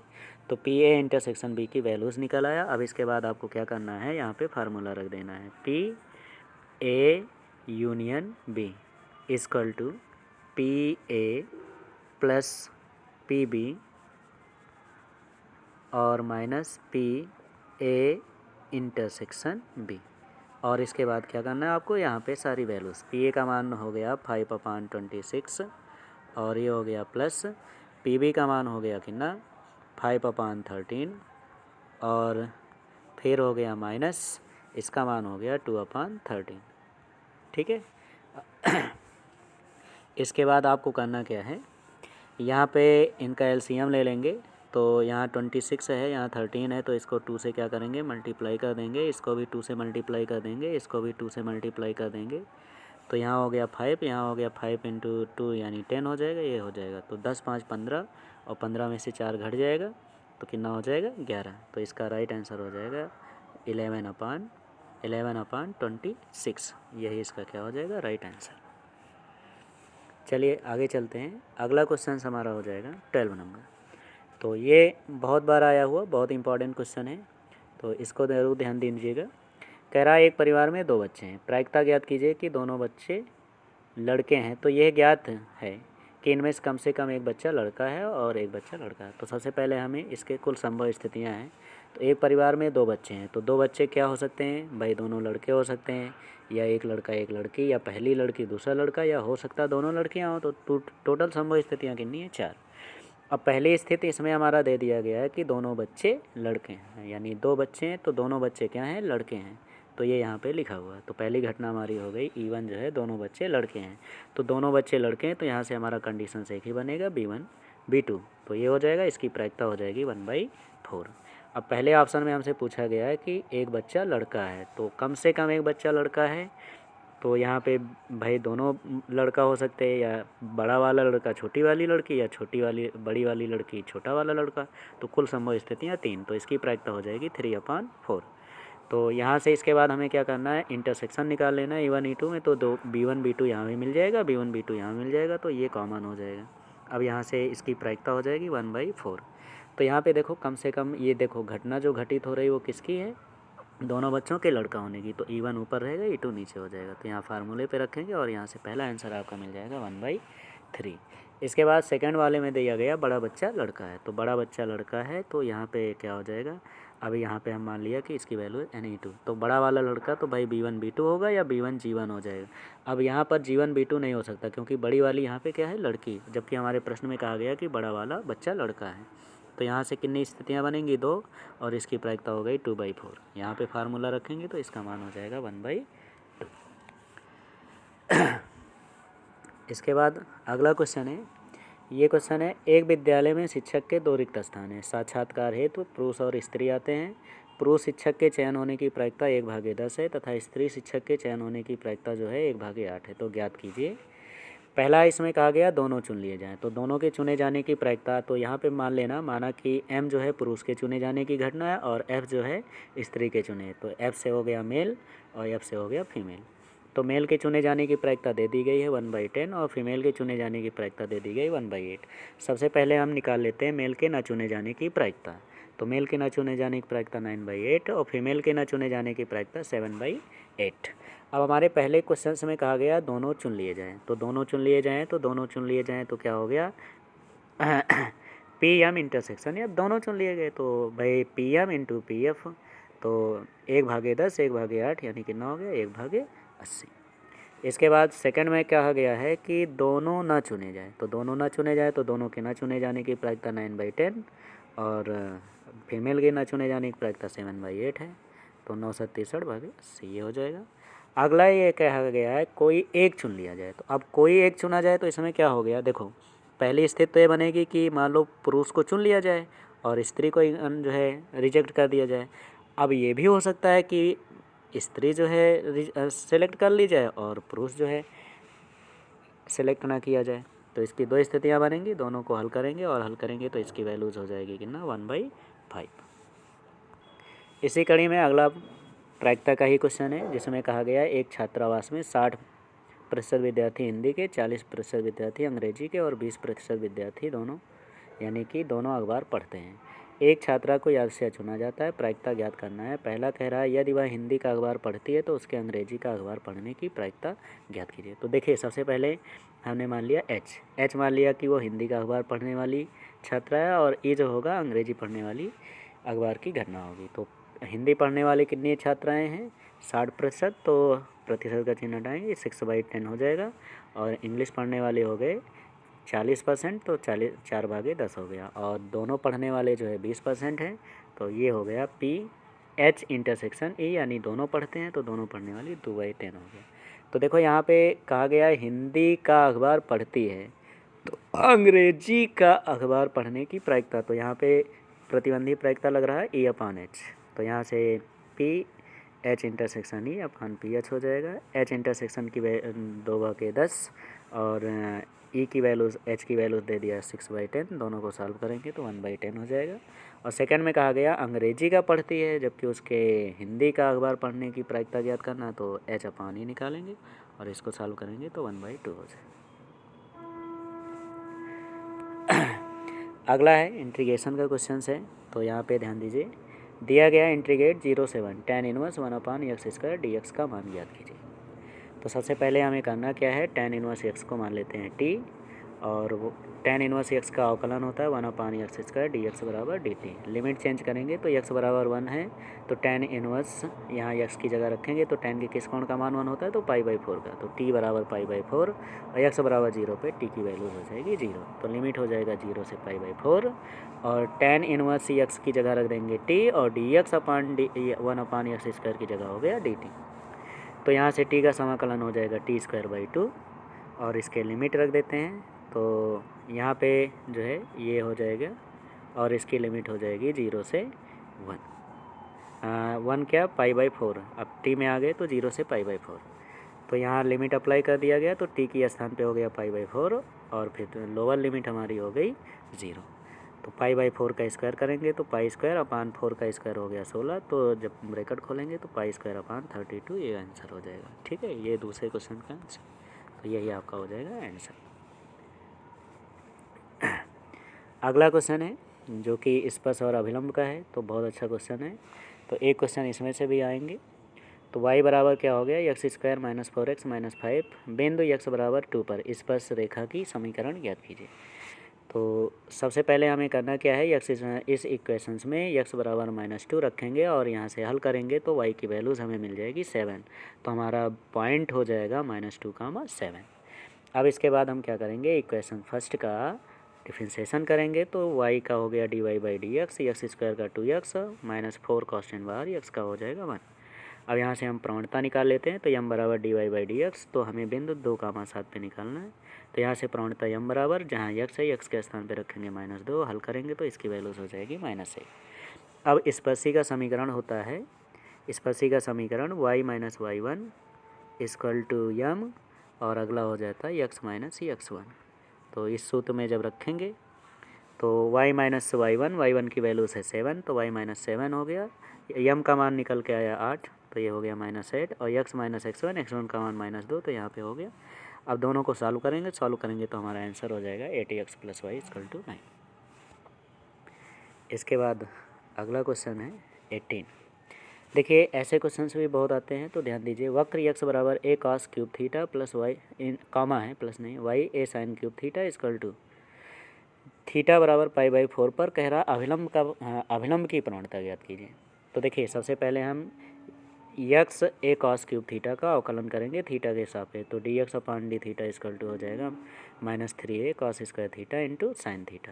तो PA इंटरसेक्शन B की वैल्यूज़ निकल आया। अब इसके बाद आपको क्या करना है, यहाँ पे फार्मूला रख देना है PA union B equal to PA plus P B और minus P A intersection B. और इसके बाद क्या करना है आपको, यहाँ पे सारी वैल्यूज़, पी ए का मान हो गया 5/26 और ये हो गया प्लस पी बी का मान हो गया कितना 5/13 और फिर हो गया माइनस इसका मान हो गया 2/13। ठीक है। इसके बाद आपको करना क्या है, यहाँ पे इनका एलसीएम ले लेंगे। तो यहाँ 26 है, यहाँ 13 है, तो इसको 2 से क्या करेंगे मल्टीप्लाई कर देंगे, इसको भी 2 से मल्टीप्लाई कर देंगे, इसको भी 2 से मल्टीप्लाई कर देंगे। तो यहाँ हो गया 5, यहाँ हो गया 5 × 2 यानी 10 हो जाएगा, ये हो जाएगा। तो 10 5 15 और 15 में से 4 घट जाएगा तो कितना हो जाएगा 11। तो इसका राइट आंसर हो जाएगा 11/26। यही इसका क्या हो जाएगा राइट आंसर। चलिए आगे चलते हैं। अगला क्वेश्चन हमारा हो जाएगा 12 नंबर। तो ये बहुत बार आया हुआ बहुत इंपॉर्टेंट क्वेश्चन है, तो इसको ज़रूर ध्यान दीजिएगा। कह रहा है एक परिवार में 2 बच्चे हैं, प्रायिकता ज्ञात कीजिए कि दोनों बच्चे लड़के हैं। तो यह ज्ञात है कि इनमें से कम एक बच्चा लड़का है और एक बच्चा लड़का है। तो सबसे पहले हमें इसके कुल संभव स्थितियाँ हैं। तो एक परिवार में 2 बच्चे हैं, तो 2 बच्चे क्या हो सकते हैं भाई, दोनों लड़के हो सकते हैं, या एक लड़का एक लड़की, या पहली लड़की दूसरा लड़का, या हो सकता है दोनों लड़कियां हो। तो टोटल संभव स्थितियां कितनी हैं 4। अब पहली स्थिति इसमें हमारा दे दिया गया है कि दोनों बच्चे लड़के हैं, यानी 2 बच्चे हैं तो दोनों बच्चे क्या हैं लड़के हैं। तो ये यहाँ पे लिखा हुआ है। तो पहली घटना हमारी हो गई E1 जो है दोनों बच्चे लड़के हैं। तो दोनों बच्चे लड़के हैं तो यहाँ से हमारा कंडीशन से एक ही बनेगा B1 B2। तो ये हो जाएगा, इसकी प्रायिकता हो जाएगी 1/4। अब पहले ऑप्शन में हमसे पूछा गया है कि एक बच्चा लड़का है, तो कम से कम एक बच्चा लड़का है। तो यहाँ पे भाई दोनों लड़का हो सकते हैं, या बड़ा वाला लड़का छोटी वाली लड़की, या छोटी वाली बड़ी वाली लड़की छोटा वाला लड़का। तो कुल संभव स्थितियाँ 3। तो इसकी प्रायिकता हो जाएगी 3/4। तो यहाँ से इसके बाद हमें क्या करना है, इंटरसेक्शन निकाल लेना है E1 E2 में। तो B1 B2 यहाँ भी मिल जाएगा, B1 B2 यहाँ मिल जाएगा, तो ये कॉमन हो जाएगा। अब यहाँ से इसकी प्रायिकता हो जाएगी 1/4। तो यहाँ पे देखो कम से कम ये देखो घटना जो घटित हो रही है वो किसकी है, दोनों बच्चों के लड़का होने की। तो E1 ऊपर रहेगा, E2 नीचे हो जाएगा। तो यहाँ फार्मूले पे रखेंगे और यहाँ से पहला आंसर आपका मिल जाएगा 1/3। इसके बाद सेकंड वाले में दिया गया बड़ा बच्चा लड़का है। तो बड़ा बच्चा लड़का है तो यहाँ पे क्या हो जाएगा, अभी यहाँ पे हम मान लिया कि इसकी वैल्यू है E2। तो बड़ा वाला लड़का तो भाई B1 B2 होगा या B1 G1 हो जाएगा। अब यहाँ पर G1 B2 नहीं हो सकता क्योंकि बड़ी वाली यहाँ पे क्या है लड़की, जबकि हमारे प्रश्न में कहा गया कि बड़ा वाला बच्चा लड़का है। तो यहाँ से कितनी स्थितियाँ बनेंगी 2 और इसकी प्रायिकता हो गई 2/4। यहाँ पे फार्मूला रखेंगे तो इसका मान हो जाएगा 1/2। इसके बाद अगला क्वेश्चन है, ये क्वेश्चन है एक विद्यालय में शिक्षक के 2 रिक्त स्थान हैं। साक्षात्कार हेतु पुरुष और स्त्री आते हैं। पुरुष शिक्षक के चयन होने की प्रायिकता 1/10 है तथा स्त्री शिक्षक के चयन होने की प्रायिकता जो है 1/8 है। तो ज्ञात कीजिए। पहला इसमें कहा गया दोनों चुन लिए जाएं। तो दोनों के चुने जाने की प्रायिकता, तो यहाँ पे मान लेना, माना कि M जो है पुरुष के चुने जाने की घटना है और F जो है स्त्री के चुने। तो F से हो गया मेल और F से हो गया फीमेल। तो मेल के चुने जाने की प्रायिकता दे दी गई है 1/10 और फीमेल के चुने जाने की प्रायिकता दे दी गई 1/8। सबसे पहले हम निकाल लेते हैं मेल के न चुने जाने की प्रायिकता। तो मेल के न चुने जाने की प्रायिकता 9/8 और फीमेल के न चुने जाने की प्रायिकता 7/8। अब हमारे पहले क्वेश्चन में कहा गया दोनों चुन लिए जाएं। तो दोनों चुन लिए जाएं, तो दोनों चुन लिए जाएं तो क्या हो गया PM इंटरसेक्शन, या दोनों चुन लिए गए तो भाई PM × PF। तो 1/10 1/8 यानी कितना हो गया 1/80। इसके बाद सेकंड में कहा गया है कि दोनों ना चुने जाएं। तो दोनों ना चुने जाएं तो दोनों के ना चुने जाने की प्रायिकता 9/10 और फीमेल के ना चुने जाने की प्रायिकता 7/8 है। तो 9/63/80 ये हो जाएगा। अगला ये कहा गया है कोई एक चुन लिया जाए। तो अब कोई एक चुना जाए तो इसमें क्या हो गया, देखो पहली स्थिति तो ये बनेगी कि मान लो पुरुष को चुन लिया जाए और स्त्री को जो है रिजेक्ट कर दिया जाए। अब ये भी हो सकता है कि स्त्री जो है सेलेक्ट कर ली जाए और पुरुष जो है सेलेक्ट ना किया जाए। तो इसकी 2 स्थितियाँ बनेंगी, दोनों को हल करेंगे और हल करेंगे तो इसकी वैल्यूज़ हो जाएगी कितना 1/5। इसी कड़ी में अगला प्रायिकता का ही क्वेश्चन है जिसमें कहा गया है एक छात्रावास में 60% विद्यार्थी हिंदी के, 40% विद्यार्थी अंग्रेजी के और 20% विद्यार्थी दोनों यानी कि दोनों अखबार पढ़ते हैं। एक छात्रा को याद से चुना जाता है, प्रायिकता ज्ञात करना है। पहला कह रहा है यदि वह हिंदी का अखबार पढ़ती है तो उसके अंग्रेजी का अखबार पढ़ने की प्रायिकता ज्ञात कीजिए। तो देखिए सबसे पहले हमने मान लिया एच मान लिया कि वो हिंदी का अखबार पढ़ने वाली छात्रा है, और ये जो होगा अंग्रेजी पढ़ने वाली अखबार की घटना होगी। तो हिंदी पढ़ने वाली कितनी छात्राएँ हैं? 60%, तो प्रतिशत का चिन्ह हटाएंगे, 6/10 हो जाएगा। और इंग्लिश पढ़ने वाले हो गए 40%, तो 4/10 हो गया। और दोनों पढ़ने वाले जो है 20% हैं, तो ये हो गया PH इंटरसेक्शन E, यानी दोनों पढ़ते हैं तो दोनों पढ़ने वाली 2/10 हो गया। तो देखो यहाँ पे कहा गया है हिंदी का अखबार पढ़ती है, तो अंग्रेजी का अखबार पढ़ने की प्रायिकता, तो यहाँ पे प्रतिबंधी प्रायिकता लग रहा है E/H, तो यहाँ से PH इंटरसेक्शन E/PH हो जाएगा। H इंटरसेक्शन की 2/10 और E की वैल्यूज़ H की वैल्यूज़ दे दिया 6/10, दोनों को सॉल्व करेंगे तो 1/10 हो जाएगा। और सेकंड में कहा गया अंग्रेजी का पढ़ती है जबकि उसके हिंदी का अखबार पढ़ने की प्रायिकता ज्ञात करना, तो H/E निकालेंगे और इसको सॉल्व करेंगे तो 1/2 हो जाएगा। अगला है इंटीग्रेशन का क्वेश्चन है, तो यहाँ पे ध्यान दीजिए। दिया गया इंटीग्रेट 0 से 1 tan इनवर्स 1/x² dx का मान ज्ञात कीजिए। तो सबसे पहले हमें करना क्या है, tan इनवर्स x को मान लेते हैं t, और वो tan इनवर्स x का अवकलन होता है 1/x² dx बराबर dt। लिमिट चेंज करेंगे तो x बराबर 1 है, तो tan इनवर्स यहाँ x की जगह रखेंगे तो tan के किस कोण का मान 1 होता है, तो π/4 का, तो t बराबर π/4 और x बराबर 0 पे t की वैल्यू हो जाएगी 0, तो लिमिट हो जाएगा 0 से π/4। और tan इनवर्स x की जगह रख देंगे t, और dx/1/x² की जगह हो गया dt। तो यहाँ से t का समाकलन हो जाएगा t²/2, और इसके लिमिट रख देते हैं, तो यहाँ पे जो है ये हो जाएगा, और इसकी लिमिट हो जाएगी 0 से 1। 1 क्या, π/4, अब t में आ गए तो 0 से π/4, तो यहाँ लिमिट अप्लाई कर दिया गया, तो t की स्थान पे हो गया π/4, और फिर लोअर लिमिट हमारी हो गई 0। तो π/4 का स्क्वायर करेंगे तो π²/4 का स्क्वायर हो गया 16, तो जब ब्रैकेट खोलेंगे तो π²/32, ये आंसर हो जाएगा। ठीक है, ये दूसरे क्वेश्चन का आंसर, तो यही आपका हो जाएगा आंसर। अगला क्वेश्चन है जो कि स्पर्श और अभिलंब का है, तो बहुत अच्छा क्वेश्चन है। तो एक क्वेश्चन इसमें से भी आएंगे। तो y बराबर क्या हो गया, x² - 4x - 5 बिंदु x बराबर 2 पर स्पर्श रेखा की समीकरण ज्ञात कीजिए। तो सबसे पहले हमें करना क्या है, इस इक्वेशंस में x बराबर -2 रखेंगे और यहाँ से हल करेंगे तो y की वैल्यूज़ हमें मिल जाएगी 7, तो हमारा पॉइंट हो जाएगा -2, 7। अब इसके बाद हम क्या करेंगे, इक्वेशन फर्स्ट का डिफरेंशिएशन करेंगे, तो y का हो गया dy/dx, x² का 2x -4 cos x का हो जाएगा 1। अब यहाँ से हम प्रवणता निकाल लेते हैं, तो m बराबर dy/dx, तो हमें बिंदु 2, 7 पे निकालना है। तो यहाँ से प्रवणता m बराबर, जहाँ x है x के स्थान पे रखेंगे -2, हल करेंगे तो इसकी वैल्यूज़ हो जाएगी -1। अब स्पर्शी का समीकरण होता है, स्पर्शी का समीकरण y - y1 = m, और अगला हो जाता है x - x1। तो इस सूत्र में जब रखेंगे तो y - y1 की वैल्यूज़ है 7, तो y - 7 हो गया, m का मान निकल के आया 8, तो ये हो गया -8, और x - x1 का मान -2, तो यहाँ पे हो गया। अब दोनों को सॉल्व करेंगे तो हमारा आंसर हो जाएगा 8x + y = 9। इसके बाद अगला क्वेश्चन है 18। देखिए ऐसे क्वेश्चन भी बहुत आते हैं, तो ध्यान दीजिए। वक्र x बराबर a cos cube theta plus y comma है प्लस नहीं, y a sin cube theta = theta बराबर π/4 पर कह रहा अभिलंब की प्रवणता ज्ञात कीजिए। तो देखिए सबसे पहले हम x a cos cube theta का अवकलन करेंगे थीटा के सापेक्ष, तो dx/dθ हो जाएगा -3a cos² theta × sin theta,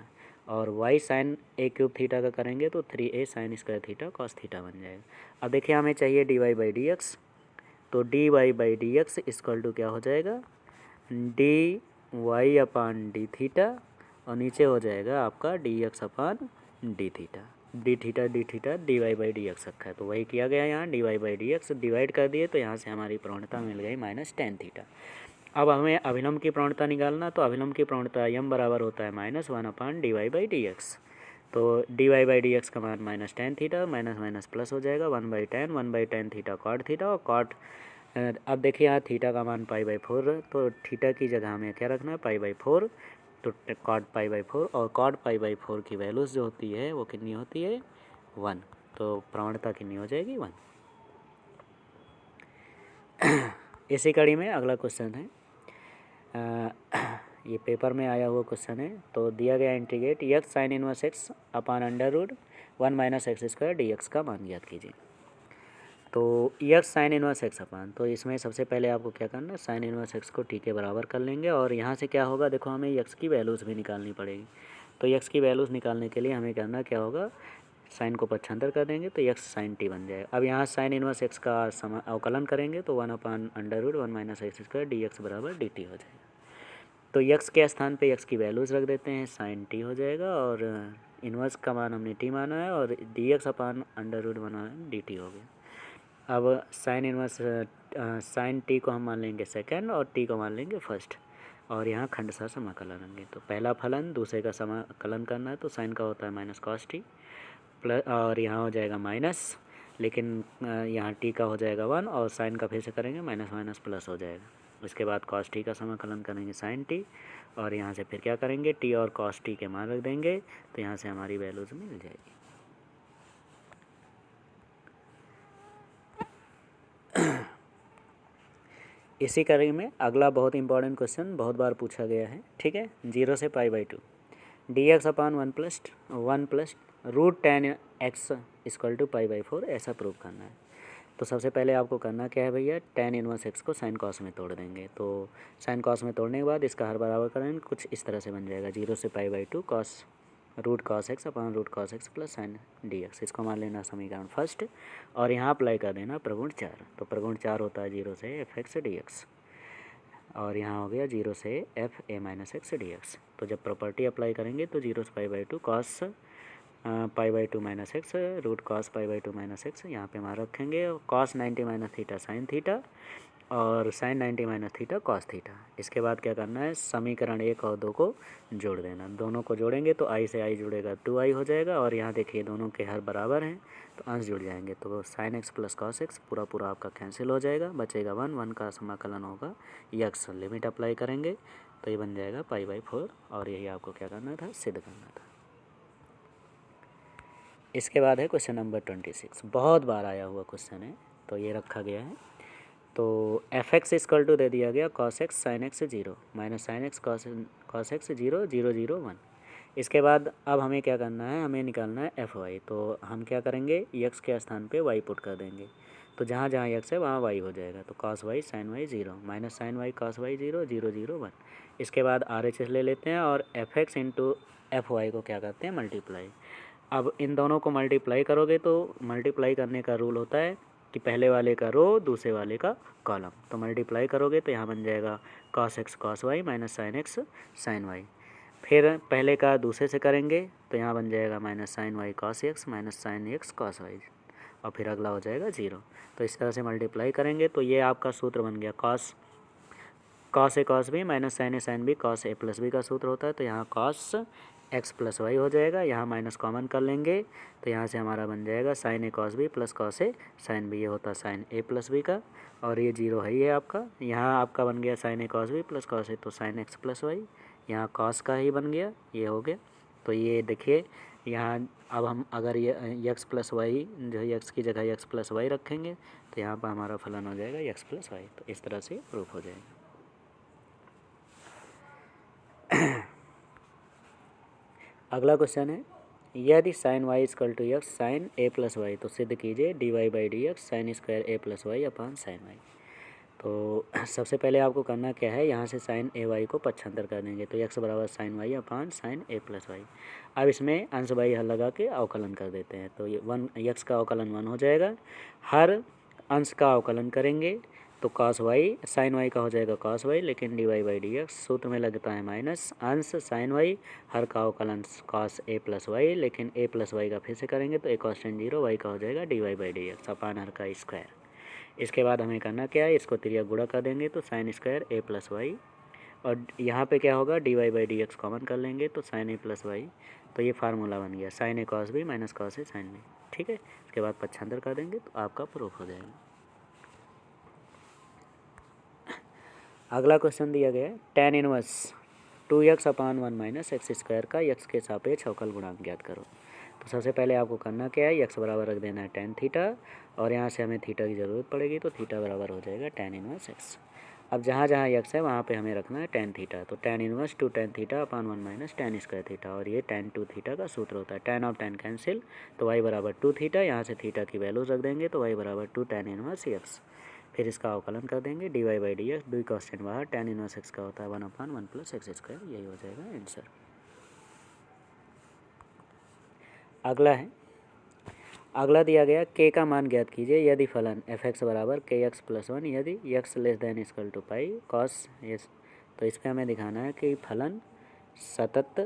और y sin a cube theta का करेंगे तो 3a sin² theta cos theta बन जाएगा। अब देखिए हमें चाहिए dy/dx, तो dy/dx = क्या हो जाएगा, dy/dθ, और नीचे हो जाएगा आपका dx/dθ, dθ dy/dx रखा है, तो वही किया गया यहाँ, dy/dx डिवाइड कर दिए, तो यहाँ से हमारी प्रवणता मिल गई -tan थीटा। अब हमें अभिलंब की प्रवणता निकालना, तो अभिलंब की प्रवणता m बराबर होता है -1/dy/dx, तो dy/dx का मान -tan थीटा, माइनस प्लस हो जाएगा 1/tan थीटा cot थीटा, और cot अब देखिए यहाँ थीटा का मान π/4, तो थीटा की जगह हमें क्या रखना है, π/4, तो cot पाई बाई 4, और cot पाई बाई 4 की वैल्यूज़ जो होती है वो कितनी होती है 1, तो प्रवणता कितनी हो जाएगी 1। इसी कड़ी में अगला क्वेश्चन है, ये पेपर में आया हुआ क्वेश्चन है। तो दिया गया integrate x sine inverse x upon under root 1 minus x square d x का मान ज्ञात कीजिए। तो x sine inverse x upon, तो इसमें सबसे पहले आपको क्या करना है, साइन इनवर्स x को t के बराबर कर लेंगे, और यहाँ से क्या होगा, देखो हमें x की वैल्यूज़ भी निकालनी पड़ेगी। तो x की वैल्यूज़ निकालने के लिए हमें करना क्या होगा, साइन को पक्षांतर कर देंगे तो x साइन t बन जाएगा। अब यहाँ साइन इनवर्स x का अवकलन करेंगे तो 1 upon under root 1 minus x square d x बराबर डी टी हो जाएगा। तो x के स्थान पे x की वैल्यूज़ रख देते हैं, साइन t हो जाएगा, और इनवर्स का मान हमने t माना है, और d x upon under root बना है डी टी हो गया। अब साइन इनवर्स साइन t को हम मान लेंगे सेकंड और t को मान लेंगे फर्स्ट, और यहाँ खंडशः समाकलन लेंगे। तो पहला फलन दूसरे का समाकलन करना है, तो साइन का होता है माइनस कॉस टी प्लस, और यहाँ हो जाएगा माइनस, लेकिन यहाँ t का हो जाएगा 1, और साइन का फिर से करेंगे माइनस माइनस प्लस हो जाएगा। इसके बाद कॉस टी का समाकलन करेंगे साइन टी, और यहाँ से फिर क्या करेंगे, टी और कॉस टी के मान रख देंगे, तो यहाँ से हमारी वैल्यूज़ मिल जाएगी। इसी कड़ी में अगला बहुत इंपॉर्टेंट क्वेश्चन बहुत बार पूछा गया है, ठीक है। 0 से pi by 2 d x upon 1 plus root ten x equal to pi by 4, ऐसा प्रूव करना है। तो सबसे पहले आपको करना क्या है भैया, टेन इनवर्स एक्स को साइन कॉस में तोड़ देंगे। तो साइन कॉस में तोड़ने के बाद इसका हर बराबर करेंगे, कुछ इस तरह से बन जाएगा 0 से pi by 2 cos root cos x upon root cos x plus sine d x. इसको मान लेना समीकरण फर्स्ट, और यहाँ अप्लाई कर देना प्रगुण 4। तो प्रगुण 4 होता है 0 से एफ एक्स डी एक्स, और यहाँ हो गया 0 से f a minus x d x. तो जब प्रॉपर्टी अप्लाई करेंगे तो 0 से pi by 2 cos pi by 2 minus x root cos pi by 2 minus x, यहाँ पे हमारा रखेंगे cos 90 minus theta sine theta, और sine 90 minus theta cos theta. इसके बाद क्या करना है, समीकरण 1 और 2 को जोड़ देना। दोनों को जोड़ेंगे तो आई से आई जुड़ेगा 2i हो जाएगा, और यहाँ देखिए दोनों के हर बराबर हैं तो अंश जुड़ जाएंगे, तो sine x plus cos x पूरा पूरा आपका कैंसिल हो जाएगा, बचेगा 1 का समाकलन होगा यक्स, लिमिट अप्लाई करेंगे तो ये बन जाएगा पाई बाई 4, और यही आपको क्या करना था, सिद्ध करना था। इसके बाद है क्वेश्चन नंबर 26, बहुत बार आया हुआ क्वेश्चन है, तो ये रखा गया है। तो एफ एक्स इक्वल टू दे दिया गया cos x sine x 0 minus sine x cos x 0 0 0 1। इसके बाद अब हमें क्या करना है, हमें निकालना है एफ वाई। तो हम क्या करेंगे, एक्स के स्थान पे वाई पुट कर देंगे, तो जहाँ जहाँ एक्स है वहाँ वाई हो जाएगा। तो cos y sine y 0 minus sine y cos y 0 0 0 1। इसके बाद आर एच एस ले लेते हैं, और f x into f y को क्या करते हैं, मल्टीप्लाई। अब इन दोनों को मल्टीप्लाई करोगे तो मल्टीप्लाई करने का रूल होता है कि पहले वाले का रो दूसरे वाले का कॉलम। तो मल्टीप्लाई करोगे तो यहाँ बन जाएगा cos x cos y minus sine x sine y. फिर पहले का दूसरे से करेंगे तो यहाँ बन जाएगा minus sine y cos x minus sine x cos y, और फिर अगला हो जाएगा 0। तो इस तरह से मल्टीप्लाई करेंगे तो ये आपका सूत्र बन गया cos A cos B minus sign A sine B cos A plus B का सूत्र होता है। तो यहाँ कॉस एक्स प्लस वाई हो जाएगा, यहाँ माइनस कॉमन कर लेंगे तो यहाँ से हमारा बन जाएगा sign A cos B plus cos A sine B, ये होता है साइन ए प्लस बी का, और ये 0 है ये आपका। यहाँ आपका बन गया sign A cos B plus cos A, तो साइन एक्स प्लस वाई, यहाँ कॉस का ही बन गया, ये हो गया। तो ये देखिए यहाँ अब हम अगर ये एक्स प्लस वाई जो है एक्स की जगह एक्स प्लस वाई रखेंगे तो यहाँ पर हमारा फलन हो जाएगा एक्स प्लस वाई। तो इस तरह से प्रूफ हो जाएगा। अगला क्वेश्चन है, यदि sine y equal to x sine a plus y, तो सिद्ध कीजिए d y by d x sine square a plus y upon sine y. तो सबसे पहले आपको करना क्या है, यहाँ से साइन ए वाई को पक्षांतर कर देंगे, तो एक्स बराबर sign Y upon sign a plus Y. अब इसमें अंश बाई हल लगा के अवकलन कर देते हैं, तो ये 1 एक्स का अवकलन 1 हो जाएगा, हर अंश का अवकलन करेंगे तो कॉस वाई साइन वाई का हो जाएगा कॉस वाई, लेकिन d y by d x सूत्र में लगता है माइनस, अंश साइन वाई हर का अवकलन कॉस ए प्लस वाई, लेकिन ए प्लस वाई का फिर से करेंगे तो ए कॉन्स्टेंट 0 वाई का हो जाएगा d y by d x upon हर का स्क्वायर। इसके बाद हमें करना क्या है, इसको त्रिया गुणा कर देंगे तो sine square a plus y, और यहाँ पे क्या होगा d y by d x common कर लेंगे तो साइन ए प्लस वाई। तो ये फार्मूला बन गया sign A cos B minus cos A sine B, ठीक है। इसके बाद पक्षांतर कर देंगे तो आपका प्रूफ हो जाएगा। अगला क्वेश्चन दिया गया है tan inverse 2x/1 minus x square का x के सापेक्ष अवकल गुणांक ज्ञात करो। तो सबसे पहले आपको करना क्या है, x बराबर रख देना है tan थीटा, और यहाँ से हमें थीटा की ज़रूरत पड़ेगी तो थीटा बराबर हो जाएगा tan इनवर्स x। अब जहाँ जहाँ x है वहाँ पे हमें रखना है tan थीटा, तो tan इनवर्स 2 tan थीटा/1 माइनस tan स्क्वायर थीटा, और ये tan 2 थीटा का सूत्र होता है। tan और tan कैंसिल, तो y बराबर 2 थीटा, यहाँ से थीटा की वैल्यूज रख देंगे तो y बराबर 2 tan इनवर्स x। फिर इसका अवकलन कर देंगे dy/dx, दुई कांस्टेंट बाहर, tan इनवर्स x का होता है 1/1 + x स्क्वायर, यही हो जाएगा आंसर। अगला दिया गया k का मान ज्ञात कीजिए यदि फलन f(x) बराबर kx + 1 यदि x < पाई cos s। तो इस पर हमें दिखाना है कि फलन सतत,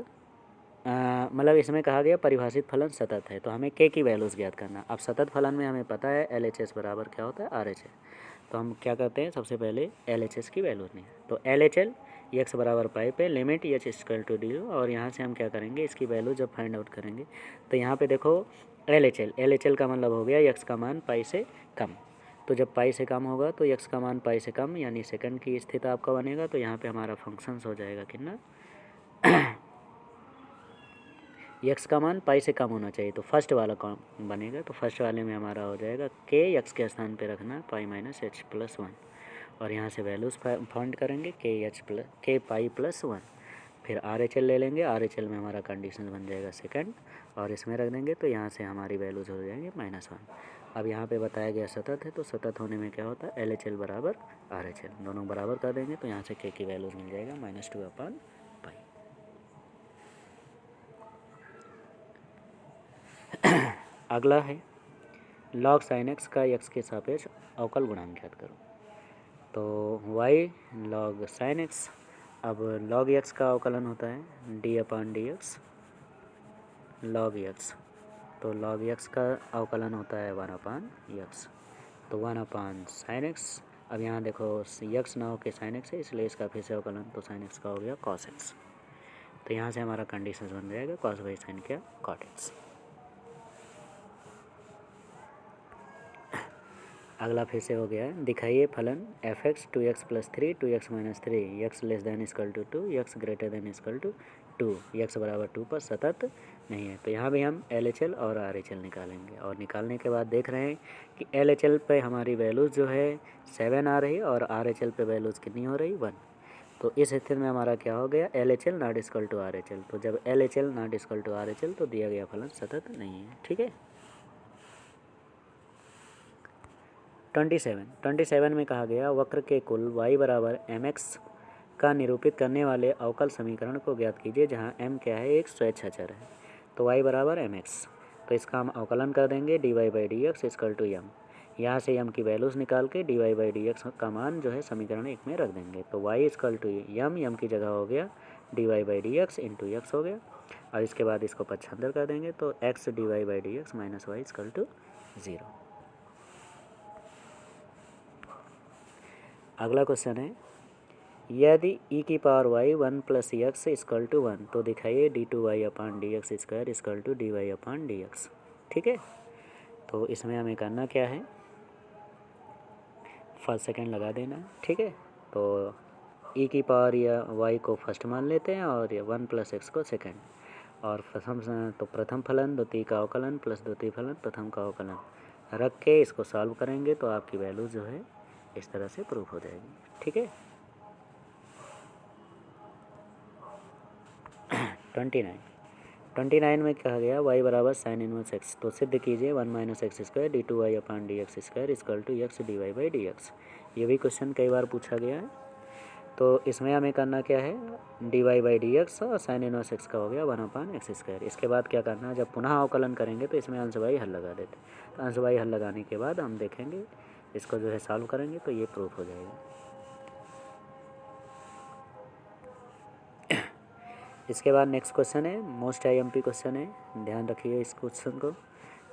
मतलब इसमें कहा गया परिभाषित फलन सतत है, तो हमें k की वैल्यूज़ ज्ञात करना। अब सतत फलन में हमें पता है LHS बराबर क्या होता है RHS, तो हम क्या करते हैं, सबसे पहले LHS की वैल्यूज़ नहीं, तो LHL x बराबर पाई पे लिमिट h = 0, और यहाँ से हम क्या करेंगे, इसकी वैल्यू जब फाइंड आउट करेंगे तो यहाँ पे देखो LHL का मतलब हो गया x का मान पाई से कम, तो जब पाई से कम होगा तो x का मान पाई से कम यानी सेकंड की स्थिति आपका बनेगा, तो यहाँ पे हमारा फंक्शंस हो जाएगा कितना x का मान पाई से कम होना चाहिए, तो फर्स्ट वाला कौन बनेगा, तो फर्स्ट वाले में हमारा हो जाएगा k, x के स्थान पे रखना पाई माइनस h + 1, और यहाँ से वैल्यूज़ फाइंड करेंगे k पाई + 1, फिर RHL ले लेंगे, RHL में हमारा कंडीशन बन जाएगा सेकंड, और इसमें रख देंगे तो यहाँ से हमारी वैल्यूज़ हो जाएंगे -1। अब यहाँ पे बताया गया सतत है, तो सतत होने में क्या होता है LHL बराबर RHL, दोनों बराबर कर देंगे तो यहाँ से k की वैल्यूज़ मिल जाएगा -2/पाई। अगला है log sin x का x के सापेक्ष अवकल गुणांक ज्ञात करो। तो y log sin x, अब log x का अवकलन होता है d/dx log x, तो log x का अवकलन होता है 1/x, तो 1/sin x। अब यहाँ देखो x ना हो के sin x है, इसलिए इसका फिर से अवकलन, तो sin x का हो गया cos x, तो यहाँ से हमारा कंडीशन बन जाएगा cos y sin क्या cot x। अगला फिर से हो गया है, दिखाइए फलन f(x) 2x + 3 2x - 3 x < 2 x < 2 x बराबर 2 पर सतत नहीं है, तो यहाँ भी हम LHL और RHL निकालेंगे, और निकालने के बाद देख रहे हैं कि LHL पे हमारी वैल्यूज़ जो है 7 आ रही, और RHL पे वैल्यूज़ कितनी हो रही 1, तो इस स्थिति में हमारा क्या हो गया LHL ≠ RHL, तो जब LHL ≠ RHL तो दिया गया फलन सतत नहीं है। ठीक है। 27 में कहा गया वक्र के कुल y बराबर mx का निरूपित करने वाले अवकल समीकरण को ज्ञात कीजिए जहां m क्या है, एक स्वेच्छाचर है, तो y बराबर mx, तो इसका हम अवकलन कर देंगे dy/dx = m, यहाँ से m की वैल्यूज़ निकाल के dy/dx का मान जो है समीकरण 1 में रख देंगे, तो y = m की जगह हो गया dy/dx × x हो गया, और इसके बाद इसको पक्षांतर कर देंगे तो x dy/dx - y = 0। अगला क्वेश्चन है, यदि e⁻y 1 + x = 1 तो दिखाइए d2y/dx² = dy/dx। ठीक है, तो इसमें हमें करना क्या है, फर्स्ट सेकंड लगा देना। ठीक है, तो e⁻y को फर्स्ट मान लेते हैं और 1 + x को सेकंड, और प्रथम फलन द्वितीय का अवकलन प्लस द्वितीय फलन प्रथम का अवकलन रख के इसको सॉल्व करेंगे तो आपकी वैल्यू जो है इस तरह से प्रूफ हो जाएगी। ठीक है। 29 में कहा गया y बराबर sin इनवर्स x, तो सिद्ध कीजिए 1 - x² d2y/dx² = x dy/dx। ये भी क्वेश्चन कई बार पूछा गया है, तो इसमें हमें करना क्या है dy/dx और sin इनवर्स x का हो गया 1/x²। इसके बाद क्या करना है, जब पुनः अवकलन करेंगे तो इसमें अंशवाही हल लगा देते, तो अंशवाही हल लगाने के बाद हम देखेंगे इसको जो है सॉल्व करेंगे तो ये प्रूफ हो जाएगा। इसके बाद नेक्स्ट क्वेश्चन है, मोस्ट IMP क्वेश्चन है, ध्यान रखिए इस क्वेश्चन को।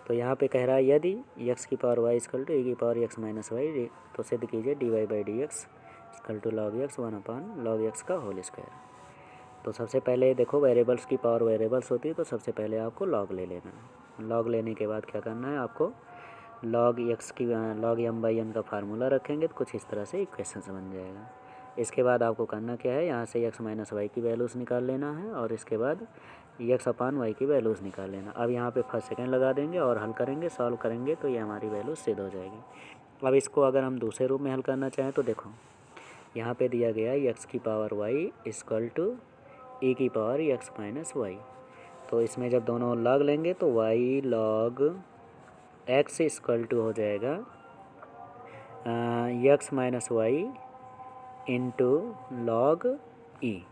तो यहाँ पे कह रहा है यदि x⁻y = e⁻x - y, तो सिद्ध कीजिए dy/dx = log x 1/log x का होल स्क्वायर। तो सबसे पहले देखो वेरिएबल्स की पावर वेरिएबल्स होती है, तो सबसे पहले आपको log ले लेना है। log लेने के बाद क्या करना है, आपको log x की log m/n का फार्मूला रखेंगे तो कुछ इस तरह से इक्वेशन बन जाएगा। इसके बाद आपको करना क्या है, यहाँ से x माइनस वाई की वैल्यूज़ निकाल लेना है और इसके बाद x अपान वाई की वैल्यूज़ निकाल लेना। अब यहाँ पे फर्स्ट सेकंड लगा देंगे और हल करेंगे, सॉल्व करेंगे तो ये हमारी वैल्यू सिद्ध हो जाएगी। अब इसको अगर हम दूसरे रूप में हल करना चाहें तो देखो यहाँ पे दिया गया है x की power y equal to e की पावर x माइनस वाई। तो इसमें जब दोनों लॉग लेंगे तो y log x equal to हो जाएगा x minus y into log e.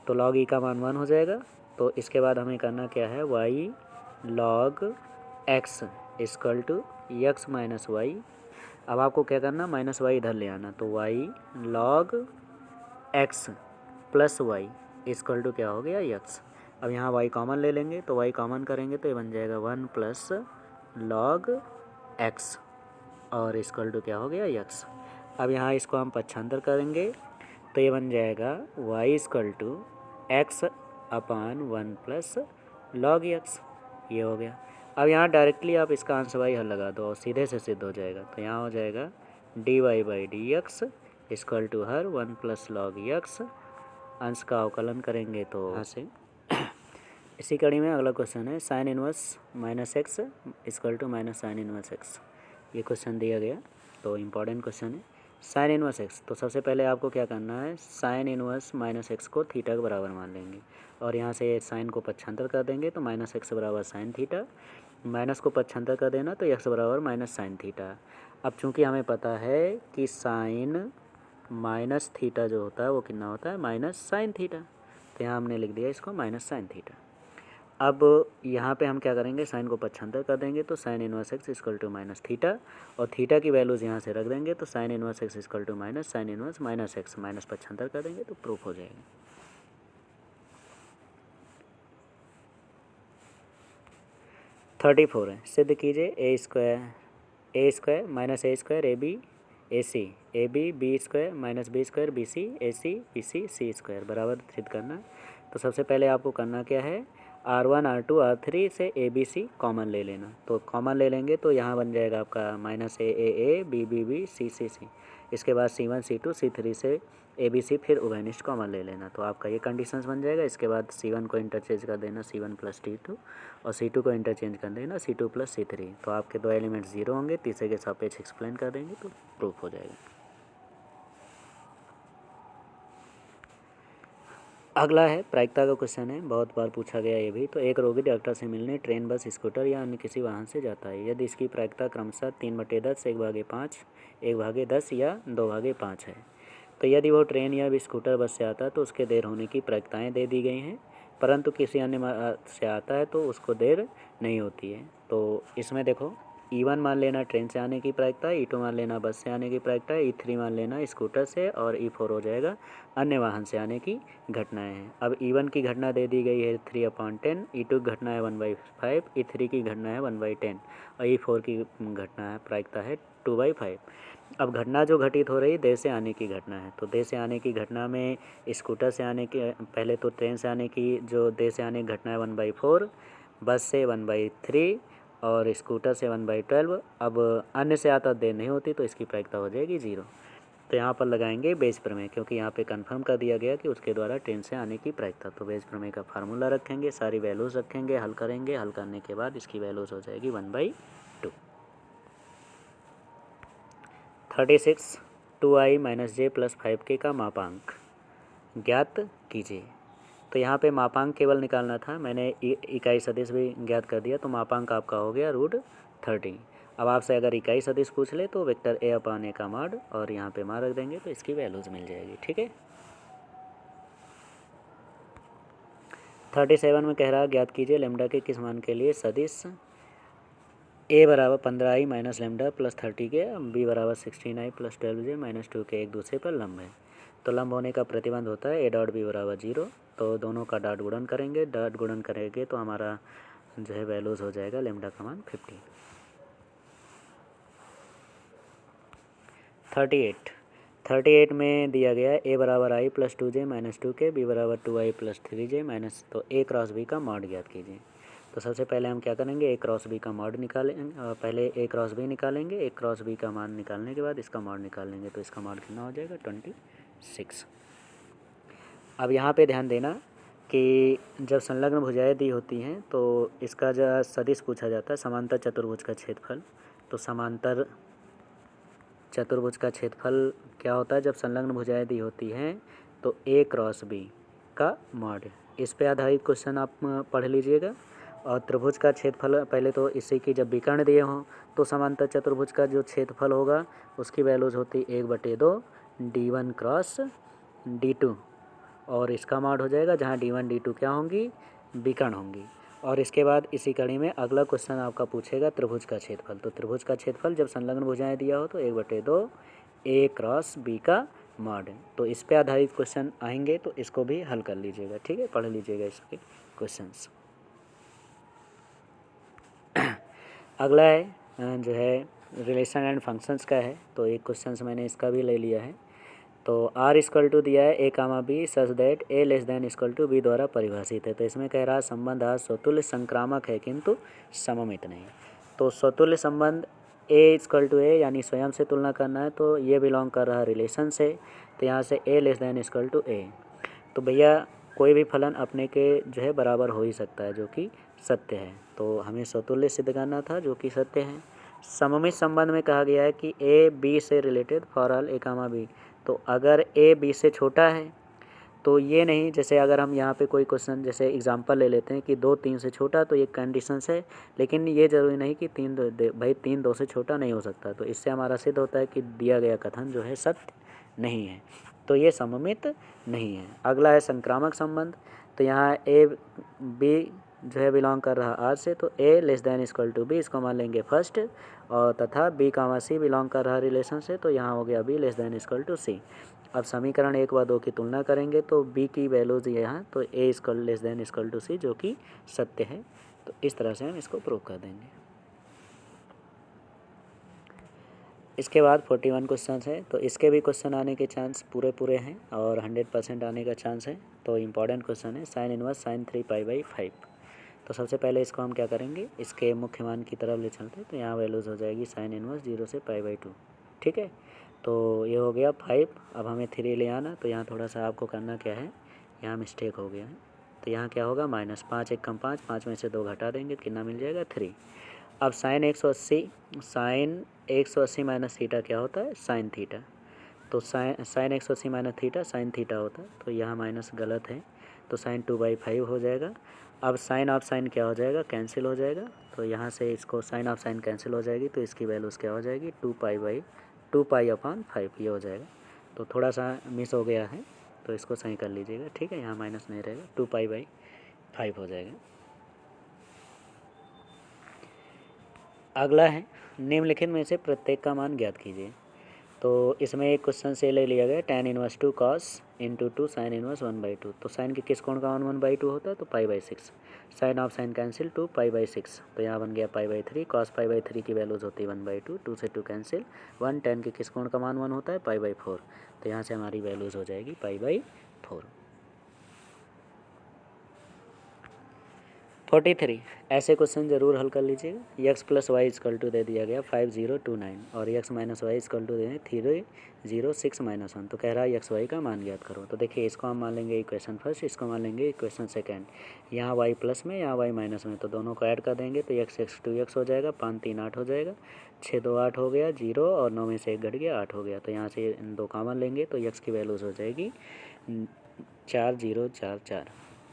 तो लॉग ई का मान 1 हो जाएगा। तो इसके बाद हमें करना क्या है, y log x equal to x minus y. अब आपको क्या करना, माइनस वाई इधर ले आना, तो y log x plus y equal to क्या हो गया, x। अब यहाँ y कॉमन ले लेंगे तो y कॉमन करेंगे तो ये बन जाएगा 1 प्लस लॉग x और इक्वल टू क्या हो गया, x। अब यहाँ इसको हम पक्षांतर करेंगे तो ये बन जाएगा y equal to x upon 1 plus log x। ये हो गया। अब यहाँ डायरेक्टली आप इसका आंसर वाई हल लगा दो और सीधे से सिद्ध हो जाएगा। तो यहाँ हो जाएगा dy by d x equal to हर 1 प्लस लॉग x। अंश का अवकलन करेंगे तो यहाँ से इसी कड़ी में अगला क्वेश्चन है sine inverse minus x equal to minus sine inverse x. ये क्वेश्चन दिया गया तो इम्पॉर्टेंट क्वेश्चन है। साइन इनवर्स एक्स, तो सबसे पहले आपको क्या करना है, साइन इनवर्स माइनस एक्स को थीटा के बराबर मान लेंगे और यहाँ से साइन को पक्षांतर कर देंगे तो माइनस एक्स बराबर साइन थीटा, माइनस को पक्षांतर कर देना तो एक्स बराबर माइनस साइन थीटा। अब चूंकि हमें पता है कि साइन माइनस थीटा जो होता है वो कितना होता है, माइनस साइन थीटा, तो यहाँ हमने लिख दिया इसको माइनस साइन थीटा। अब यहाँ पे हम क्या करेंगे, साइन को पक्षांतर कर देंगे तो sine inverse x equal to minus theta और थीटा की वैल्यूज़ यहाँ से रख देंगे तो sine inverse x equal to minus sine inverse minus x, minus पक्षांतर कर देंगे तो प्रूफ हो जाएगा। थर्टी 34 है, सिद्ध कीजिए a square minus a square a b square minus b square b c c square बराबर सिद्ध करना। तो सबसे पहले आपको करना क्या है, R1 R2 R3 से ए बी सी कॉमन ले लेना। तो कॉमन ले लेंगे तो यहाँ बन जाएगा आपका माइनस ए बी सी सी। इसके बाद C1 C2 C3 से ए बी सी फिर उभयनिष्ठ कॉमन ले लेना। तो आपका ये कंडीशंस बन जाएगा। इसके बाद C1 को इंटरचेंज कर देना C1 प्लस C2 और C2 को इंटरचेंज कर देना C2 प्लस C3। तो आपके दो एलिमेंट्स 0 होंगे, तीसरे के सापेक्ष एक्सप्लेन कर देंगे तो प्रूफ हो जाएगा। अगला है प्रायिकता का क्वेश्चन है, बहुत बार पूछा गया ये भी। तो एक रोगी डॉक्टर से मिलने ट्रेन, बस, स्कूटर या अन्य किसी वाहन से जाता है। यदि इसकी प्रायिकता क्रमशः 3/10, 1/5, 1/10 या 2/5 है, तो यदि वो ट्रेन या स्कूटर, बस से आता है तो उसके देर होने की प्रायिकताएँ दे दी गई हैं, परंतु किसी अन्य से आता है तो उसको देर नहीं होती है। तो इसमें देखो E1 मान लेना ट्रेन से आने की प्रायिकता, E2 मान लेना बस से आने की प्रायिकता, E3 मान लेना स्कूटर से और E4 हो जाएगा अन्य वाहन से आने की घटनाएं हैं। अब E1 की घटना दे दी गई है 3/10, E2 की घटना है 1/5, E3 की घटना है 1/10 और E4 की घटना है प्रायिकता है 2/5। अब घटना जो घटित हो रही देश से आने की घटना है, तो देश से आने की घटना में स्कूटर से आने की, पहले तो ट्रेन से आने की जो देश से आने की घटना है 1/4, बस से 1/3 और स्कूटर से 1/12। अब अन्य से आता देर नहीं होती तो इसकी प्रायिकता हो जाएगी 0। तो यहाँ पर लगाएंगे बेस प्रमेय, क्योंकि यहाँ पे कंफर्म कर दिया गया कि उसके द्वारा ट्रेन से आने की प्रायिकता। तो बेस प्रमेय का फार्मूला रखेंगे, सारी वैल्यूज़ रखेंगे, हल करेंगे, हल करने के बाद इसकी वैल्यूज़ हो जाएगी 1/2। 36 2i माइनस जे प्लस 5k का मापांक ज्ञात कीजिए। तो यहाँ पे मापांक केवल निकालना था, मैंने इकाई सदिश भी ज्ञात कर दिया। तो मापांक आपका हो गया √30। अब आपसे अगर इकाई सदिश पूछ ले तो वेक्टर a/a का मॉड और यहाँ पे मान रख देंगे तो इसकी वैल्यूज़ मिल जाएगी। ठीक है। 37 में कह रहा ज्ञात कीजिए लैम्डा के किस मान के लिए सदिश a बराबर 15i माइनस लैम्डा प्लस 30 के, b बराबर 16i प्लस 12j माइनस 2 के एक दूसरे पर लंब है। तो लंब होने का प्रतिबंध होता है a.b बराबर 0। तो दोनों का डॉट गुणन करेंगे, डॉट गुणन करेंगे तो हमारा जो है वैल्यूज़ हो जाएगा लैम्डा का मान 50। 38 में दिया गया है a बराबर i प्लस 2j माइनस 2 के, b बराबर 2i प्लस 3j माइनस, तो a क्रॉस b का मॉड ज्ञात कीजिए। तो सबसे पहले हम क्या करेंगे, a क्रॉस b का मॉड निकालेंगे। पहले a क्रॉस b निकालेंगे, a क्रॉस b का मान निकालने के बाद इसका मॉड निकाल लेंगे। तो इसका मॉड कितना हो जाएगा 20। 6। अब यहाँ पे ध्यान देना कि जब संलग्न भुजाएं दी होती हैं तो इसका जो सदिश पूछा जाता है समांतर चतुर्भुज का क्षेत्रफल। तो समांतर चतुर्भुज का क्षेत्रफल क्या होता है जब संलग्न भुजाएं दी होती हैं तो A क्रॉस B का मॉड। इस पे आधारित क्वेश्चन आप पढ़ लीजिएगा। और त्रिभुज का क्षेत्रफल पहले तो इसी की जब विकर्ण दिए हों तो समांतर चतुर्भुज का जो क्षेत्रफल होगा उसकी वैल्यूज होती 1/2 D1 क्रॉस D2 और इसका मॉड हो जाएगा जहाँ D1 D2 क्या होंगी, विकर्ण होंगी। और इसके बाद इसी कड़ी में अगला क्वेश्चन आपका पूछेगा त्रिभुज का क्षेत्रफल। तो त्रिभुज का क्षेत्रफल जब संलग्न भुजाएं दिया हो तो 1/2 A क्रॉस B का मॉड। तो इस पे आधारित क्वेश्चन आएंगे तो इसको भी हल कर लीजिएगा, ठीक है, पढ़ लीजिएगा इसके क्वेश्चंस। अगला है जो है रिलेशन एंड फंक्शंस का है। तो एक क्वेश्चन मैंने इसका भी ले लिया है। तो R इक्वल टू दिया है A comma B such that A less than equal to B द्वारा परिभाषित है। तो इसमें कह रहा है संबंध आज स्वतुल्य संक्रामक है किंतु सममित नहीं। तो स्वतुल्य संबंध A इक्वल टू A यानी स्वयं से तुलना करना है तो ये बिलोंग कर रहा है रिलेशन से। तो यहाँ से A less than equal to A। तो भैया कोई भी फलन अपने के जो है बराबर हो ही सकता है जो कि सत्य है। तो हमें स्वतुल्य सिद्ध करना था जो कि सत्य है। सममित संबंध में कहा गया है कि A B से related for all A comma B। तो अगर A B से छोटा है तो ये नहीं, जैसे अगर हम यहाँ पे कोई क्वेश्चन जैसे एग्जांपल ले लेते हैं कि 2 3 से छोटा तो ये कंडीशंस है, लेकिन ये ज़रूरी नहीं कि 3 2 से छोटा नहीं हो सकता। तो इससे हमारा सिद्ध होता है कि दिया गया कथन जो है सत्य नहीं है। तो ये सममित नहीं है। अगला है संक्रामक संबंध। तो यहाँ A B जो है बिलोंग कर रहा आर से तो A less than equal to B इसको मान लेंगे फर्स्ट। और तथा B कामा C बिलोंग कर रहा रिलेशन से तो यहाँ हो गया B less than equal to C। अब समीकरण 1 व 2 की तुलना करेंगे तो B की वैल्यूज यहाँ तो A equal less than equal to C जो कि सत्य है। तो इस तरह से हम इसको प्रूव कर देंगे। इसके बाद 41 क्वेश्चन है। तो इसके भी क्वेश्चन आने के चांस पूरे हैं और 100% आने का चांस है। तो इम्पॉर्टेंट क्वेश्चन है साइन इनवर्स साइन 3π/5। तो सबसे पहले इसको हम क्या करेंगे, इसके मुख्य मान की तरफ ले चलते हैं। तो यहाँ वैल्यूज़ हो जाएगी साइन इनवर्स 0 से π/2, ठीक है। तो ये हो गया 5। अब हमें 3 ले आना। तो यहाँ थोड़ा सा आपको करना क्या है, यहाँ मिस्टेक हो गया है। तो यहाँ क्या होगा -5 1 कम 5, 5 में से 2 घटा देंगे कितना मिल जाएगा 3। अब साइन 180 माइनस थीटा क्या होता है साइन थीटा। तो sine 180 minus theta sine theta होता है। तो यहाँ माइनस गलत है तो साइन 2/5 हो जाएगा। अब साइन ऑफ साइन क्या हो जाएगा, कैंसिल हो जाएगा। तो यहाँ से इसको साइन ऑफ साइन कैंसिल हो जाएगी तो इसकी वैल्यूज़ क्या हो जाएगी 2π/5 ये हो जाएगा। तो थोड़ा सा मिस हो गया है तो इसको सही कर लीजिएगा, ठीक है। यहाँ माइनस नहीं रहेगा 2π/5 हो जाएगा। अगला है निम्नलिखित में से प्रत्येक का मान ज्ञात कीजिए। तो इसमें एक क्वेश्चन से ले लिया गया tan inverse 2 cos × 2 sine inverse 1/2। तो साइन के किस कोण का मान 1/2 होता है तो π/6। साइन ऑफ साइन कैंसिल 2π/6 तो यहाँ बन गया π/3। cos π/3 की वैल्यूज़ होती है 1/2, 2 से 2 कैंसिल 1। tan के किस कोण का मान 1 होता है π/4। तो यहाँ से हमारी वैल्यूज़ हो जाएगी π/4। 43 ऐसे क्वेश्चन ज़रूर हल कर लीजिएगा। x + y = दे दिया गया 5029 और x - y = दे 306 - 1। तो कह रहा है x y का मान ज्ञात करो। तो देखिए इसको हम मान लेंगे इक्वेशन फर्स्ट, इसको मान लेंगे इक्वेशन सेकंड। यहाँ y प्लस में यहाँ y माइनस में तो दोनों को ऐड कर देंगे तो x 2x हो जाएगा, 5 3 8 हो जाएगा, 6 2 8 हो गया, 0 और 9 में से 1 घट गया 8 हो गया। तो यहाँ से 2 कॉमन लेंगे तो x की वैल्यूज़ हो जाएगी 4044।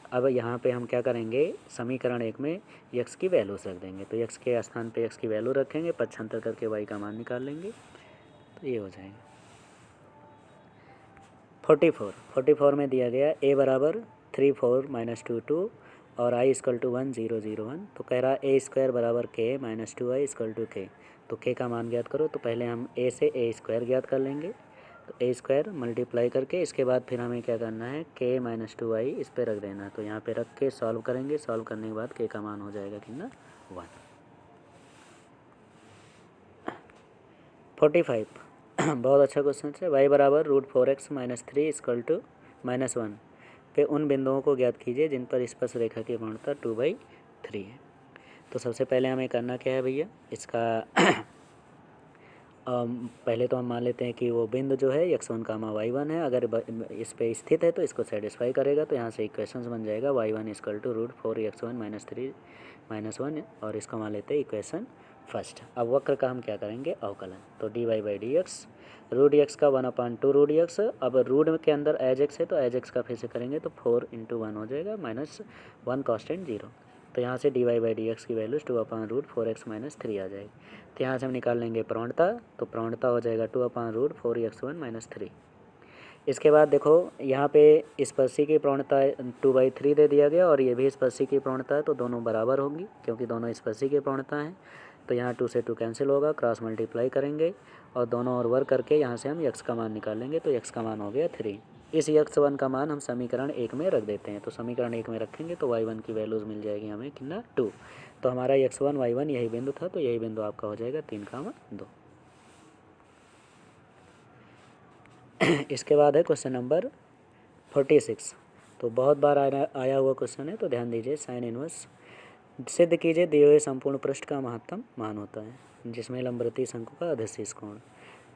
अब यहाँ पे हम क्या करेंगे, समीकरण 1 में x की वैल्यूज़ रख देंगे। तो x के स्थान पे x की वैल्यू रखेंगे, 75 करके y का मान निकाल लेंगे तो ये हो जाएगा। 44 में दिया गया a बराबर 3 4 - 2 2 और i = 1 0 0 1। तो कह रहा a स्क्वायर बराबर k - 2i = k। तो k का मान ज्ञात करो। तो पहले हम a से a स्क्वायर ज्ञात कर लेंगे। तो a स्क्वायर मल्टीप्लाई करके इसके बाद फिर हमें क्या करना है k - 2i इस पर रख देना। तो यहाँ पे रख के सॉल्व करेंगे। सॉल्व करने के बाद k का मान हो जाएगा कितना 1। 45 बहुत अच्छा क्वेश्चन है। y बराबर √4x - 3 = -1 पे उन बिंदुओं को ज्ञात कीजिए जिन पर स्पर्श रेखा की पूर्णता 2/3 है। तो सबसे पहले हमें करना क्या है भैया, इसका पहले तो हम मान लेते हैं कि वो बिंदु जो है x1 कामा y1 है, अगर इस पे स्थित है तो इसको सेटिस्फाई करेगा। तो यहाँ से इक्वेशंस बन जाएगा y1 इक्वल टू √4x1 - 3 - 1, और इसको मान लेते हैं इक्वेशन फर्स्ट। अब वक्र का हम क्या करेंगे, अवकलन। तो dy/dx √x का 1/2 √x। अब रूट के अंदर एज एक्स है तो एज एक्स का फिर से करेंगे तो 4 × 1 हो जाएगा, -1 कांस्टेंट 0। तो यहाँ से dy/dx की वैल्यूज 2/√4x - 3 आ जाएगी। तो यहाँ से हम निकाल लेंगे प्रवणता। तो प्रवणता हो जाएगा 2/√4x1 - 3। इसके बाद देखो यहाँ पे स्पर्शी की प्रवणता 2/3 दे दिया गया, और ये भी स्पर्शी की प्रवणता है, तो दोनों बराबर होंगी क्योंकि दोनों स्पर्शी की प्रवणता हैं। तो यहाँ 2 से 2 कैंसिल होगा, क्रॉस मल्टीप्लाई करेंगे और दोनों और वर्क करके यहाँ से हम x का मान निकालेंगे। तो x का मान हो गया 3। इस x1 का मान हम समीकरण 1 में रख देते हैं। तो समीकरण 1 में रखेंगे तो y1 की वैल्यूज़ मिल जाएगी हमें कितना, 2। तो हमारा x1 y1 यही बिंदु था, तो यही बिंदु आपका हो जाएगा 3,2। इसके बाद है क्वेश्चन नंबर 46। तो बहुत बार आया हुआ क्वेश्चन है, तो ध्यान दीजिए। साइन इनवर्स सिद्ध कीजिए दिए हुए संपूर्ण पृष्ठ का महत्तम मान होता है जिसमें लंबवृत्तीय शंकु का अधशीष कोण।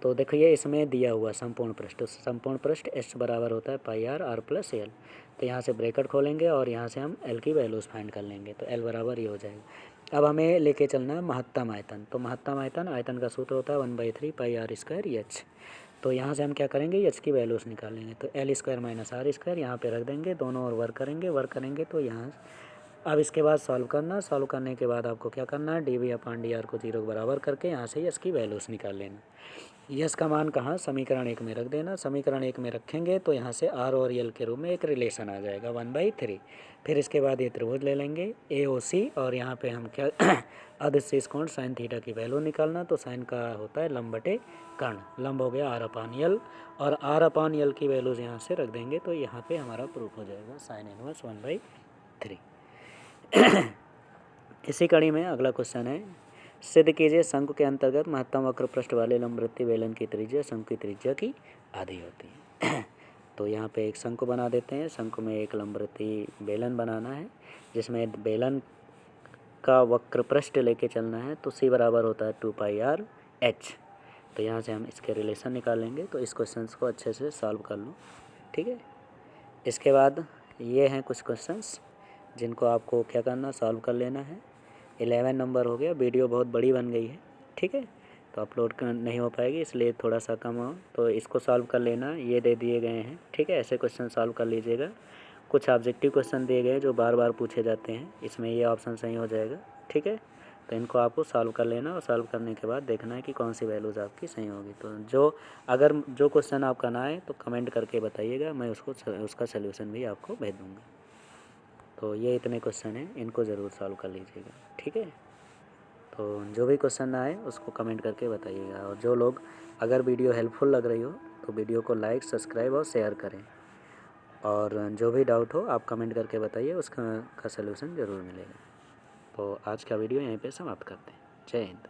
तो देखिए इसमें दिया हुआ संपूर्ण पृष्ठ एस बराबर होता है πr r + l। तो यहाँ से ब्रैकेट खोलेंगे और यहाँ से हम l की वैल्यूज़ फाइंड कर लेंगे। तो l बराबर ये हो जाएगा। अब हमें लेके चलना है महत्तम आयतन। तो महत्तम आयतन का सूत्र होता है 1/3 πr² h। तो यहाँ से हम क्या करेंगे, h की वैल्यूज़ निकालेंगे। तो l² - r² यहाँ पे रख देंगे, दोनों और वर्क करेंगे। तो यहाँ अब इसके बाद सॉल्व करने के बाद आपको क्या करना है, dv/dr को 0 के बराबर करके यहाँ से यस की वैल्यूज़ निकाल लेना। यस का मान कहाँ, समीकरण 1 में रख देना। समीकरण 1 में रखेंगे तो यहाँ से r और l के रूप में एक रिलेशन आ जाएगा 1/3। फिर इसके बाद ये त्रिभुज ले लेंगे AOC, और यहाँ पे हम क्या अधशीष कोण साइन थीटा की वैल्यू निकालना। तो साइन का होता है लंब बटे कर्ण, लंब हो गया r/l, और r/l की वैल्यूज़ यहाँ से रख देंगे। तो यहाँ पे हमारा प्रूफ हो जाएगा साइन इनवर्स 1/3। इसी कड़ी में अगला क्वेश्चन है, सिद्ध कीजिए शंकु के अंतर्गत महत्तम वक्र पृष्ठ वाले लंबवृत्तीय बेलन की त्रिज्या शंकु की त्रिज्या की आधी होती है। तो यहाँ पे एक शंकु बना देते हैं। शंकु में एक लंबवृत्तीय बेलन बनाना है जिसमें बेलन का वक्र पृष्ठ लेके चलना है। तो c बराबर होता है 2πr h। तो यहाँ से हम इसके रिलेशन निकालेंगे। तो इस क्वेश्चन को अच्छे से सॉल्व कर लो, ठीक है। इसके बाद ये हैं कुछ क्वेश्चंस जिनको आपको क्या करना, सॉल्व कर लेना है। 11 नंबर हो गया। वीडियो बहुत बड़ी बन गई है, ठीक है, तो अपलोड नहीं हो पाएगी, इसलिए थोड़ा सा कम हो। तो इसको सॉल्व कर लेना, ये दे दिए गए हैं, ठीक है। ऐसे क्वेश्चन सॉल्व कर लीजिएगा। कुछ ऑब्जेक्टिव क्वेश्चन दिए गए जो बार बार पूछे जाते हैं, इसमें ये ऑप्शन सही हो जाएगा, ठीक है। तो इनको आपको सॉल्व कर लेना, और सॉल्व करने के बाद देखना है कि कौन सी वैल्यूज़ आपकी सही होगी। तो अगर जो क्वेश्चन आपका ना आए तो कमेंट करके बताइएगा, मैं उसका सल्यूशन भी आपको भेज दूँगा। तो ये इतने क्वेश्चन हैं, इनको ज़रूर सॉल्व कर लीजिएगा, ठीक है। तो जो भी क्वेश्चन ना आए उसको कमेंट करके बताइएगा। और जो लोग अगर वीडियो हेल्पफुल लग रही हो तो वीडियो को लाइक, सब्सक्राइब और शेयर करें। और जो भी डाउट हो आप कमेंट करके बताइए, उसका सलूशन ज़रूर मिलेगा। तो आज का वीडियो यहीं पे समाप्त करते हैं। जय हिंद।